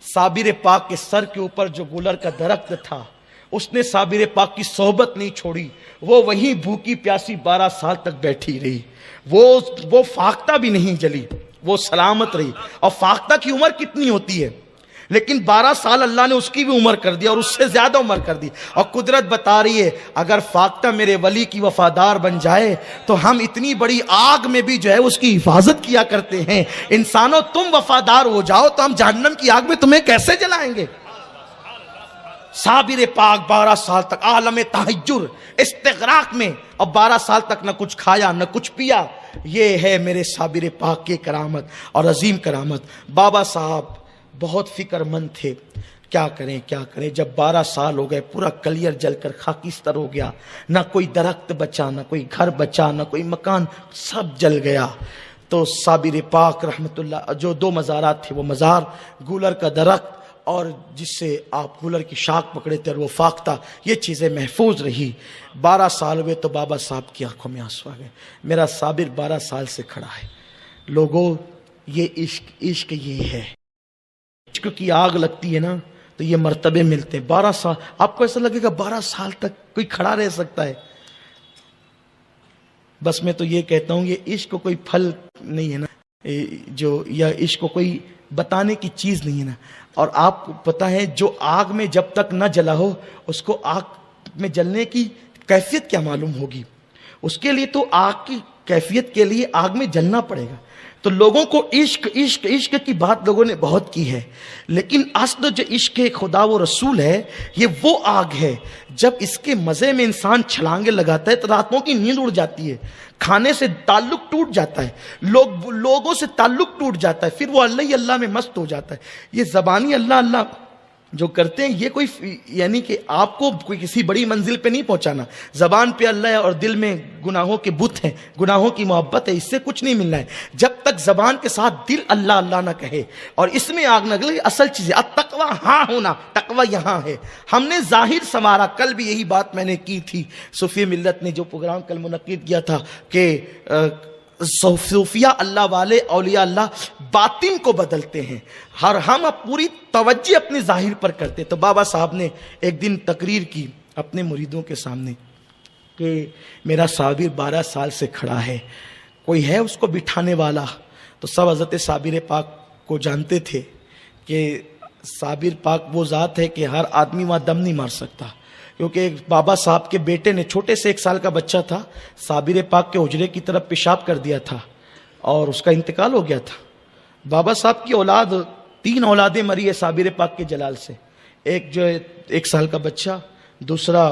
صابر پاک کے سر کے اوپر جو گولر کا درخت تھا, اس نے صابر پاک کی صحبت نہیں چھوڑی. وہ وہیں بھوکی پیاسی 12 سال تک بیٹھی رہی. وہ فاختہ بھی نہیں جلی, وہ سلامت رہی. اور فاختہ کی عمر کتنی ہوتی ہے, لیکن 12 سال اللہ نے اس کی بھی عمر کر دی اور اس سے زیادہ عمر کر دی. اور قدرت بتا رہی ہے اگر فاختہ میرے ولی کی وفادار بن جائے تو ہم اتنی بڑی آگ میں بھی جو ہے اس کی حفاظت کیا کرتے ہیں. انسانوں تم وفادار ہو جاؤ تو ہم جہنم کی آگ میں تمہیں کیسے جلائیں گے. صابر پاک 12 سال تک عالم تحجر استغراق میں, اور 12 سال تک نہ کچھ کھایا نہ کچھ پیا. یہ ہے میرے صابر پاک کی کرامت اور عظیم کرامت. بابا صاحب بہت فکر مند تھے, کیا کریں جب 12 سال ہو گئے, پورا کلیئر جل کر خاکستر ہو گیا, نہ کوئی درخت بچا, نہ کوئی گھر بچا, نہ کوئی مکان, سب جل گیا. تو صابر پاک رحمت اللہ, جو 2 مزارات تھے, وہ مزار گولر کا درخت اور جس سے آپ کولر کی شاخ پکڑے تھے اور وہ فاختہ، یہ چیزیں محفوظ رہی. 12 سال ہوئے تو بابا صاحب کی آنکھوں میں آنسو آ گئے. میرا صابر 12 سال سے کھڑا ہے. لوگوں، یہ عشق یہ ہے. عشق کی آگ لگتی ہے نا تو یہ مرتبے ملتے ہیں. 12 سال آپ کو ایسا لگے گا 12 سال تک کوئی کھڑا رہ سکتا ہے؟ بس میں تو یہ کہتا ہوں، یہ عشق کوئی پھل نہیں ہے نا، جو یا عشق کوئی بتانے کی چیز نہیں ہے نا. اور آپ کو پتا ہے جو آگ میں جب تک نہ جلا ہو اس کو آگ میں جلنے کی کیفیت کیا معلوم ہوگی. اس کے لیے تو آگ کی کیفیت کے لیے آگ میں جلنا پڑے گا. تو لوگوں کو عشق عشق عشق کی بات لوگوں نے بہت کی ہے، لیکن اصل جو عشق خدا و رسول ہے یہ وہ آگ ہے جب اس کے مزے میں انسان چھلانگے لگاتا ہے تو راتوں کی نیند اڑ جاتی ہے، کھانے سے تعلق ٹوٹ جاتا ہے، لوگوں سے تعلق ٹوٹ جاتا ہے، پھر وہ اللہ ہی اللہ میں مست ہو جاتا ہے. یہ زبانی اللہ اللہ جو کرتے ہیں یہ کوئی یعنی کہ آپ کو کوئی کسی بڑی منزل پہ نہیں پہنچانا. زبان پہ اللہ ہے اور دل میں گناہوں کے بت ہیں، گناہوں کی محبت ہے، اس سے کچھ نہیں ملنا ہے. جب تک زبان کے ساتھ دل اللہ اللہ نہ کہے اور اس میں آگ نہ لگے. اصل چیز ہے التقویٰ ہاں ہونا، تقویٰ یہاں ہے. ہم نے ظاہر سنوارا. کل بھی یہی بات میں نے کی تھی. صوفیہ ملت نے جو پروگرام کل منعقد کیا تھا کہ صوفیہ اللہ والے اولیاء اللہ باطن کو بدلتے ہیں، ہر ہم پوری توجہ اپنے ظاہر پر کرتے. تو بابا صاحب نے ایک دن تقریر کی اپنے مریدوں کے سامنے کہ میرا صابر 12 سال سے کھڑا ہے، کوئی ہے اس کو بٹھانے والا؟ تو سب حضرت صابر پاک کو جانتے تھے کہ صابر پاک وہ ذات ہے کہ ہر آدمی وہاں دم نہیں مار سکتا. کیونکہ ایک بابا صاحب کے بیٹے نے، چھوٹے سے 1 سال کا بچہ تھا، صابر پاک کے حجرے کی طرف پیشاب کر دیا تھا اور اس کا انتقال ہو گیا تھا. بابا صاحب کی اولاد 3 اولادیں مری ہے صابر پاک کے جلال سے. ایک جو 1 سال کا بچہ، دوسرا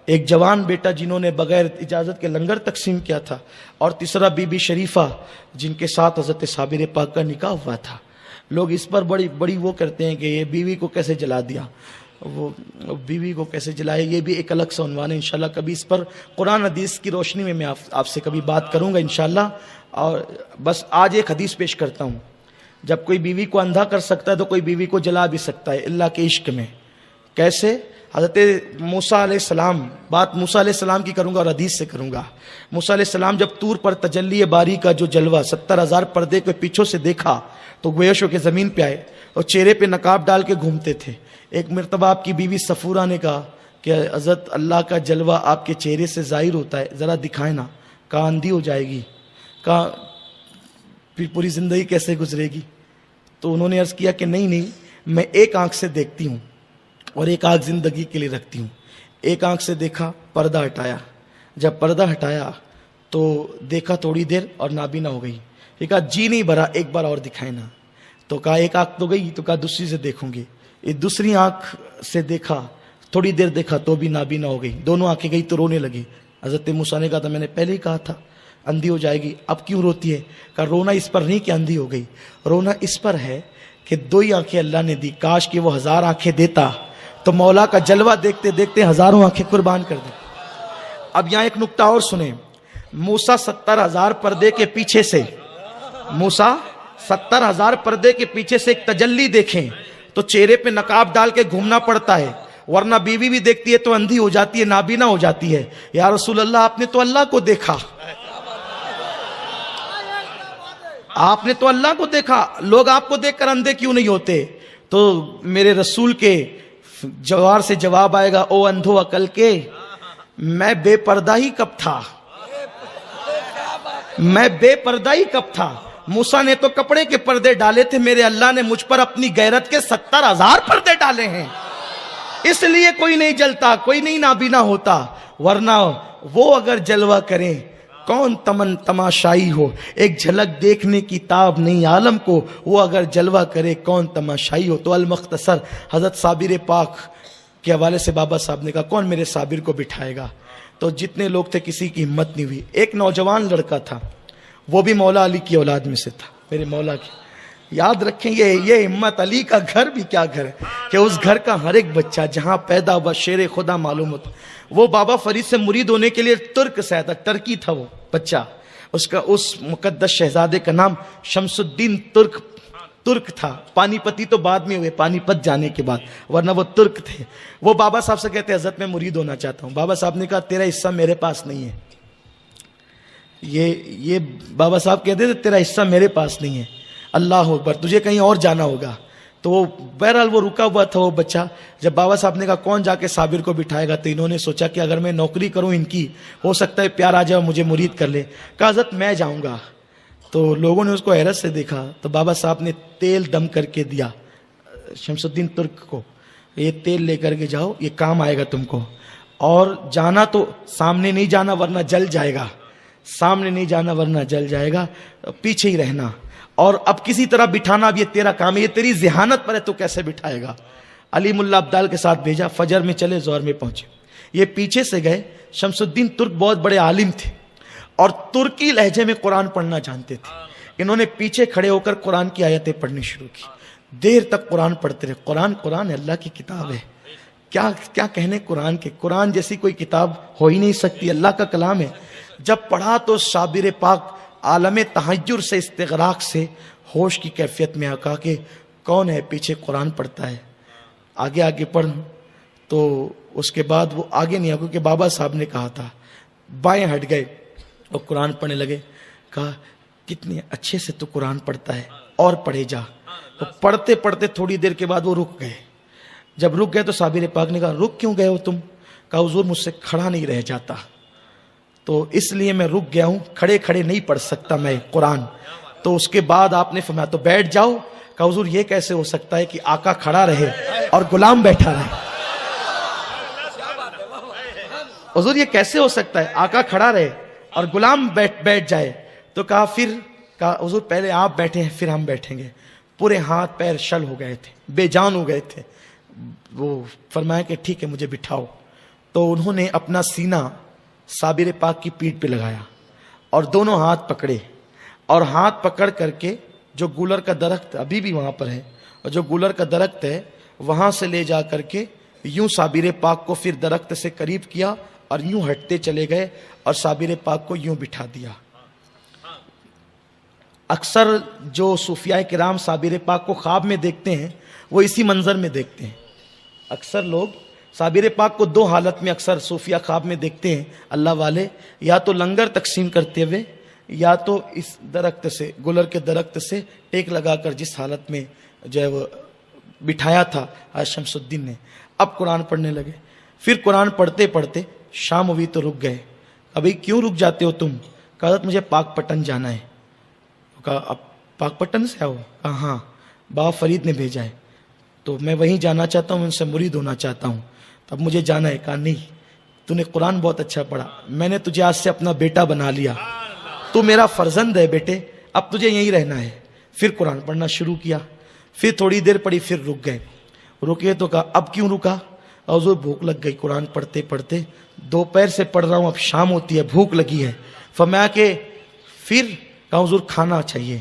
ایک جوان بیٹا جنہوں نے بغیر اجازت کے لنگر تقسیم کیا تھا، اور تیسرا بی بی شریفہ جن کے ساتھ حضرت صابر پاک کا نکاح ہوا تھا. لوگ اس پر بڑی وہ کرتے ہیں کہ یہ بیوی کو کیسے جلا دیا، وہ بیوی کو کیسے جلائے. یہ بھی ایک الگ سا عنوان ہے. انشاءاللہ کبھی اس پر قرآن حدیث کی روشنی میں آپ سے کبھی بات کروں گا انشاءاللہ. اور بس آج ایک حدیث پیش کرتا ہوں. جب کوئی بیوی کو اندھا کر سکتا ہے تو کوئی بیوی کو جلا بھی سکتا ہے اللہ کے عشق میں. کیسے؟ حضرت موسیٰ علیہ السلام، بات موسیٰ علیہ السلام کی کروں گا اور حدیث سے کروں گا. موسیٰ علیہ السلام جب طور پر تجلی باری کا جو جلوہ 70,000 پردے کے پیچھوں سے دیکھا تو گویش ہو کے زمین پہ آئے اور چہرے پہ نقاب ڈال کے گھومتے تھے. ایک مرتبہ آپ کی بیوی صفورہ نے کہا کہ حضرت اللہ کا جلوہ آپ کے چہرے سے ظاہر ہوتا ہے، ذرا دکھائیں نا. کہا اندھی ہو جائے گی. کہا پھر پوری زندگی کیسے گزرے گی؟ تو انہوں نے عرض کیا کہ نہیں، میں ایک آنکھ سے دیکھتی ہوں اور ایک آنکھ زندگی کے لیے رکھتی ہوں. ایک آنکھ سے دیکھا، پردہ ہٹایا. جب پردہ ہٹایا تو دیکھا تھوڑی دیر اور نابینا ہو گئی. یہ کہا جی نہیں بھرا، ایک بار اور دکھائے نا. تو کہا ایک آنکھ تو گئی. تو کہا دوسری سے دیکھوں گی. یہ دوسری آنکھ سے دیکھا، تھوڑی دیر دیکھا تو بھی نابینا ہو گئی. دونوں آنکھیں گئی تو رونے لگی. حضرت موسیٰ نے کہا تھا میں نے پہلے ہی کہا تھا اندھی ہو جائے گی، اب کیوں روتی ہے؟ کہا رونا اس پر نہیں کہ اندھی ہو گئی، رونا اس پر ہے کہ 2 ہی آنکھیں اللہ نے دی. کاش کہ وہ 1000 آنکھیں دیتا تو مولا کا جلوہ دیکھتے دیکھتے 1000 آنکھیں قربان کر دیں. اب یہاں ایک نکتہ اور سنیں. موسیٰ 70,000 پردے کے پیچھے سے، موسیٰ 70,000 پردے کے پیچھے سے ایک تجلی دیکھیں تو چہرے پہ نقاب ڈال کے گھومنا پڑتا ہے، ورنہ بیوی بھی دیکھتی ہے تو اندھی ہو جاتی ہے، نابینا ہو جاتی ہے. یا رسول اللہ آپ نے تو اللہ کو دیکھا، آپ نے تو اللہ کو دیکھا، لوگ آپ کو دیکھ کر اندھے کیوں نہیں ہوتے؟ تو میرے رسول کے جوار سے جواب آئے گا، او اندھو عقل کے، میں بے پردہ ہی کب تھا، میں بے پردہ ہی کب تھا. موسیٰ نے تو کپڑے کے پردے ڈالے تھے، میرے اللہ نے مجھ پر اپنی غیرت کے 70,000 پردے ڈالے ہیں. اس لیے کوئی نہیں جلتا، کوئی نہیں نابینا ہوتا، ورنہ وہ اگر جلوہ کریں کون تماشائی ہو. ایک جھلک دیکھنے کی تاب نہیں عالم کو، وہ اگر جلوہ کرے کون تماشائی ہو. تو المختصر حضرت صابر پاک کے حوالے سے بابا صاحب نے کہا کون میرے صابر کو بٹھائے گا؟ تو جتنے لوگ تھے کسی کی ہمت نہیں ہوئی. ایک نوجوان لڑکا تھا، وہ بھی مولا علی کی اولاد میں سے تھا، میرے مولا کی. یاد رکھیں یہ ہمت علی کا گھر بھی کیا گھر ہے کہ اس گھر کا ہر ایک بچہ جہاں پیدا ہوا شیر خدا معلوم ہوتا. وہ بابا فرید سے مرید ہونے کے لیے ترک سے آیا تھا، ترکی تھا وہ بچہ. اس مقدس شہزادے کا نام شمس الدین ترک ترک تھا. پانی پتی تو بعد میں ہوئے, پانی پت جانے کے بعد, ورنہ وہ ترک تھے. وہ بابا صاحب سے کہتے ہیں حضرت میں مرید ہونا چاہتا ہوں. بابا صاحب نے کہا تیرا حصہ میرے پاس نہیں ہے. یہ بابا صاحب کہتے تھے تیرا حصہ میرے پاس نہیں ہے, اللہ اکبر, تجھے کہیں اور جانا ہوگا. تو وہ بہرحال وہ رکا ہوا تھا وہ بچہ. جب بابا صاحب نے کہا کون جا کے صابر کو بٹھائے گا, تو انہوں نے سوچا کہ اگر میں نوکری کروں ان کی, ہو سکتا ہے پیار آ جائے اور مجھے مرید کر لے. کہا حضرت میں جاؤں گا. تو لوگوں نے اس کو حیرت سے دیکھا. تو بابا صاحب نے تیل دم کر کے دیا شمس الدین ترک کو, یہ تیل لے کر کے جاؤ, یہ کام آئے گا تم کو. اور جانا تو سامنے نہیں جانا ورنہ جل جائے گا, سامنے نہیں جانا ورنہ جل جائے گا, پیچھے ہی رہنا. اور اب کسی طرح بٹھانا اب یہ تیرا کام ہے, یہ تیری ذہانت پر ہے, تو کیسے بٹھائے گا. علیم اللہ عبدال کے ساتھ بھیجا, فجر میں چلے ظہر میں پہنچے. یہ پیچھے سے گئے. شمس الدین ترک بہت بڑے عالم تھے اور ترکی لہجے میں قرآن پڑھنا جانتے تھے. انہوں نے پیچھے کھڑے ہو کر قرآن کی آیتیں پڑھنی شروع کی. دیر تک قرآن پڑھتے رہے. قرآن ہے, اللہ کی کتاب ہے, کیا کہنے قرآن کے. قرآن جیسی کوئی کتاب ہو ہی نہیں سکتی, اللہ کا کلام ہے. جب پڑھا تو صابر پاک عالم تحیر سے, استغراق سے ہوش کی کیفیت میں آ کہا کہ کون ہے پیچھے قرآن پڑھتا ہے, آگے پڑھ. تو اس کے بعد وہ آگے نہیں آیا کیونکہ بابا صاحب نے کہا تھا. بائیں ہٹ گئے اور قرآن پڑھنے لگے. کہا کتنے اچھے سے تو قرآن پڑھتا ہے, اور پڑھے جا. تو پڑھتے پڑھتے تھوڑی دیر کے بعد وہ رک گئے. جب رک گئے تو صابر پاک نے کہا رک کیوں گئے ہو تم؟ کہا حضور مجھ سے کھڑا نہیں رہ جاتا, تو اس لیے میں رک گیا ہوں, کھڑے کھڑے نہیں پڑھ سکتا میں قرآن. تو اس کے بعد آپ نے فرمایا تو بیٹھ جاؤ. کہا حضور یہ کیسے ہو سکتا ہے کہ آقا کھڑا رہے اور غلام بیٹھا رہے. حضور یہ کیسے ہو سکتا ہے, آقا کھڑا رہے اور غلام بیٹھ جائے. تو کہا حضور پہلے آپ بیٹھے ہیں پھر ہم بیٹھیں گے. پورے ہاتھ پیر شل ہو گئے تھے, بے جان ہو گئے تھے. وہ فرمایا کہ ٹھیک ہے مجھے بٹھاؤ. تو انہوں نے اپنا سینہ صابر پاک کی پیٹھ پہ لگایا اور دونوں ہاتھ پکڑے, اور ہاتھ پکڑ کر کے جو گولر کا درخت ابھی بھی وہاں پر ہے, اور جو گولر کا درخت ہے وہاں سے لے جا کر کے یوں صابر پاک کو پھر درخت سے قریب کیا اور یوں ہٹتے چلے گئے اور صابر پاک کو یوں بٹھا دیا. اکثر جو صوفیاء کرام صابر پاک کو خواب میں دیکھتے ہیں وہ اسی منظر میں دیکھتے ہیں. اکثر لوگ صابر پاک کو دو حالت میں اکثر صوفیاء خواب میں دیکھتے ہیں اللہ والے, یا تو لنگر تقسیم کرتے ہوئے, یا تو اس درخت سے, گلر کے درخت سے ٹیک لگا کر جس حالت میں جو ہے وہ بٹھایا تھا شمس الدین نے. اب قرآن پڑھنے لگے. پھر قرآن پڑھتے پڑھتے شام ہوئی تو رک گئے. ابھی کیوں رک جاتے ہو تم؟ کہا حضرت مجھے پاک پٹن جانا ہے. کہا اب پاک پٹن سے آؤ؟ کہا ہاں بابا فرید نے بھیجا ہے, تو میں وہیں جانا چاہتا ہوں, ان سے مرید ہونا چاہتا ہوں, اب مجھے جانا ہے. کہا نہیں, تو نے قرآن بہت اچھا پڑھا, میں نے تجھے آج سے اپنا بیٹا بنا لیا, تو میرا فرزند ہے بیٹے, اب تجھے یہیں رہنا ہے. پھر قرآن پڑھنا شروع کیا. پھر تھوڑی دیر پڑھی, پھر رک گئے. رکے تو کہا اب کیوں رکا؟ حضور بھوک لگ گئی قرآن پڑھتے پڑھتے, دوپہر سے پڑھ رہا ہوں, اب شام ہوتی ہے, بھوک لگی ہے. فرمایا کہ پھر کہا حضور کھانا چاہیے.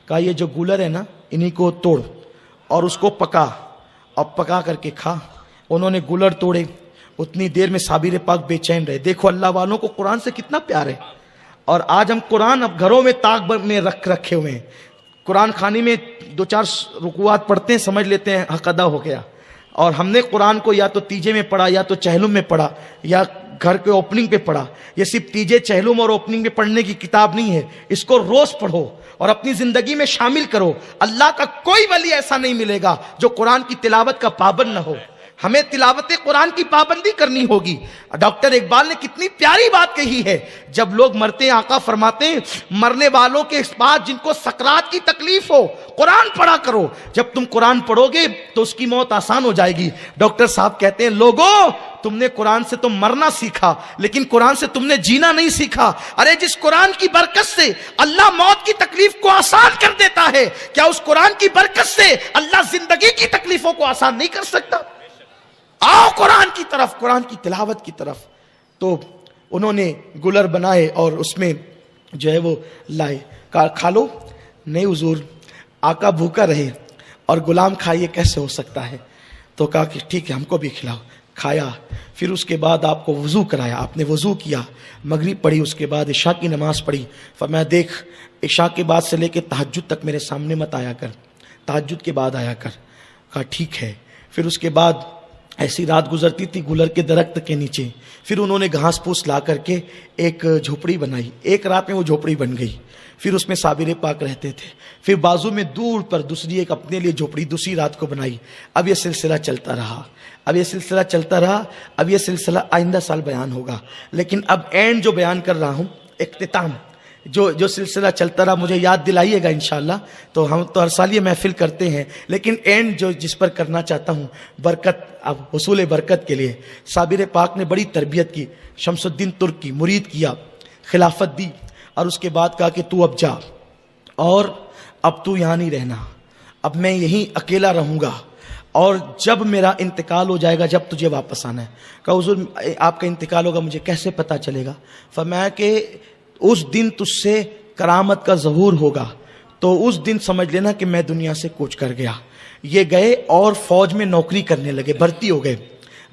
کہا یہ جو گولر ہے نا انہی کو توڑ اور اس کو پکا, اور پکا کر کے کھا. انہوں نے گولر توڑے. اتنی دیر میں صابر پاک بے چین رہے. دیکھو اللہ والوں کو قرآن سے کتنا پیار ہے. اور آج ہم قرآن اب گھروں میں طاق میں رکھے ہوئے ہیں. قرآن خانی میں 2-4 رکوعات پڑھتے ہیں, سمجھ لیتے ہیں حق ادا ہو گیا. اور ہم نے قرآن کو یا تو تیجے میں پڑھا, یا تو چہلم میں پڑھا, یا گھر کے اوپننگ پہ پڑھا. یہ صرف تیجے, چہلم اور اوپننگ میں پڑھنے کی کتاب نہیں ہے. اس کو روز پڑھو اور اپنی زندگی میں شامل کرو. اللہ کا کوئی ولی ایسا نہیں ملے گا جو قرآن کی تلاوت کا پابند نہ ہو. ہمیں تلاوت قرآن کی پابندی کرنی ہوگی. ڈاکٹر اقبال نے کتنی پیاری بات کہی ہے. جب لوگ مرتے ہیں آقا فرماتے ہیں مرنے والوں کے بعد جن کو سکرات کی تکلیف ہو قرآن پڑھا کرو. جب تم قرآن پڑھو گے تو اس کی موت آسان ہو جائے گی. ڈاکٹر صاحب کہتے ہیں لوگوں تم نے قرآن سے تو مرنا سیکھا لیکن قرآن سے تم نے جینا نہیں سیکھا. ارے جس قرآن کی برکت سے اللہ موت کی تکلیف کو آسان کر دیتا ہے, کیا اس قرآن کی برکت سے اللہ زندگی کی تکلیفوں کو آسان نہیں کر سکتا؟ آؤ قرآن کی طرف, قرآن کی تلاوت کی طرف. تو انہوں نے گلر بنائے اور اس میں جو ہے وہ لائے. کہا کھا لو. نہیں حضور آقا بھوکا رہے اور غلام کھائیے کیسے ہو سکتا ہے؟ تو کہا کہ ٹھیک ہے ہم کو بھی کھلاؤ. کھایا. پھر اس کے بعد آپ کو وضو کرایا. آپ نے وضو کیا, مغرب پڑھی, اس کے بعد عشاء کی نماز پڑھی. فرمایا دیکھ عشاء کے بعد سے لے کے تہجد تک میرے سامنے مت آیا کر. تہجد کے بعد آیا کر. کہا ٹھیک ہے. پھر اس کے بعد ایسی رات گزرتی تھی گلر کے درخت کے نیچے. پھر انہوں نے گھاس پھوس لا کر کے ایک جھوپڑی بنائی. ایک رات میں وہ جھوپڑی بن گئی. پھر اس میں صابر پاک رہتے تھے. پھر بازو میں دور پر دوسری ایک اپنے لیے جھوپڑی دوسری رات کو بنائی. اب یہ سلسلہ چلتا رہا. اب یہ سلسلہ آئندہ سال بیان ہوگا. لیکن اب اینڈ جو بیان کر رہا ہوں, اختتام, جو سلسلہ چلتا رہا, مجھے یاد دلائیے گا انشاءاللہ. تو ہم تو ہر سال یہ محفل کرتے ہیں, لیکن اینڈ جس پر کرنا چاہتا ہوں, برکت, اب حصول برکت کے لیے صابر پاک نے بڑی تربیت کی. شمس الدین ترک کی مرید کیا, خلافت دی, اور اس کے بعد کہا کہ تو اب جا, اور اب تو یہاں نہیں رہنا, اب میں یہیں اکیلا رہوں گا, اور جب میرا انتقال ہو جائے گا جب تجھے واپس آنا ہے. کہا حضور آپ کا انتقال ہوگا, مجھے کیسے پتہ چلے گا؟ فرمایا کہ اس دن تجھ سے کرامت کا ظہور ہوگا, تو اس دن سمجھ لینا کہ میں دنیا سے کوچ کر گیا. یہ گئے اور فوج میں نوکری کرنے لگے, بھرتی ہو گئے.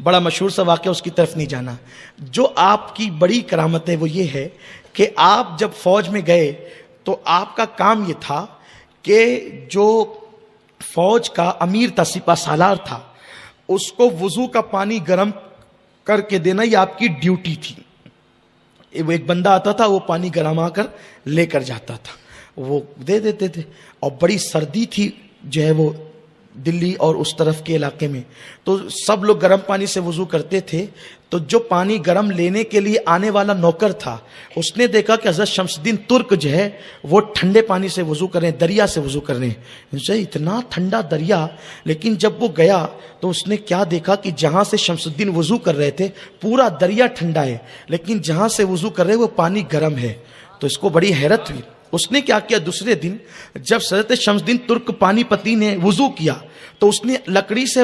بڑا مشہور سا واقعہ, اس کی طرف نہیں جانا. جو آپ کی بڑی کرامت ہے وہ یہ ہے کہ آپ جب فوج میں گئے تو آپ کا کام یہ تھا کہ جو فوج کا امیر تھا, سپہ سالار تھا, اس کو وضو کا پانی گرم کر کے دینا, یہ آپ کی ڈیوٹی تھی. وہ ایک بندہ آتا تھا, وہ پانی گرما کر لے کر جاتا تھا, وہ دے دیتے تھے. اور بڑی سردی تھی جو ہے وہ دلی اور اس طرف کے علاقے میں, تو سب لوگ گرم پانی سے وضو کرتے تھے. تو جو پانی گرم لینے کے لیے آنے والا نوکر تھا, اس نے دیکھا کہ حضرت شمس الدین ترک جو ہے وہ ٹھنڈے پانی سے وضو کر رہے ہیں, دریا سے وضو کر رہے ہیں. اتنا ٹھنڈا دریا. لیکن جب وہ گیا تو اس نے کیا دیکھا کہ جہاں سے شمس الدین وضو کر رہے تھے پورا دریا ٹھنڈا ہے, لیکن جہاں سے وضو کر رہے وہ پانی گرم ہے. تو اس کو بڑی حیرت ہوئی. اس نے کیا کیا, دوسرے دن جب حضرت شمس الدین ترک پانی پتی نے وضو کیا تو اس نے لکڑی سے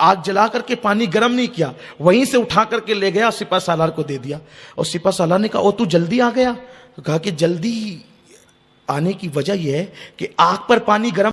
آگ جلا کر کے پانی گرم نہیں کیا, وہیں سے اٹھا کر کے لے گیا, سپہ سالار کو دے دیا. اور سپہ سالار نے کہا او تو جلدی آ گیا. کہا کہ جلدی آنے کی وجہ یہ ہے کہ آگ پر پانی گرم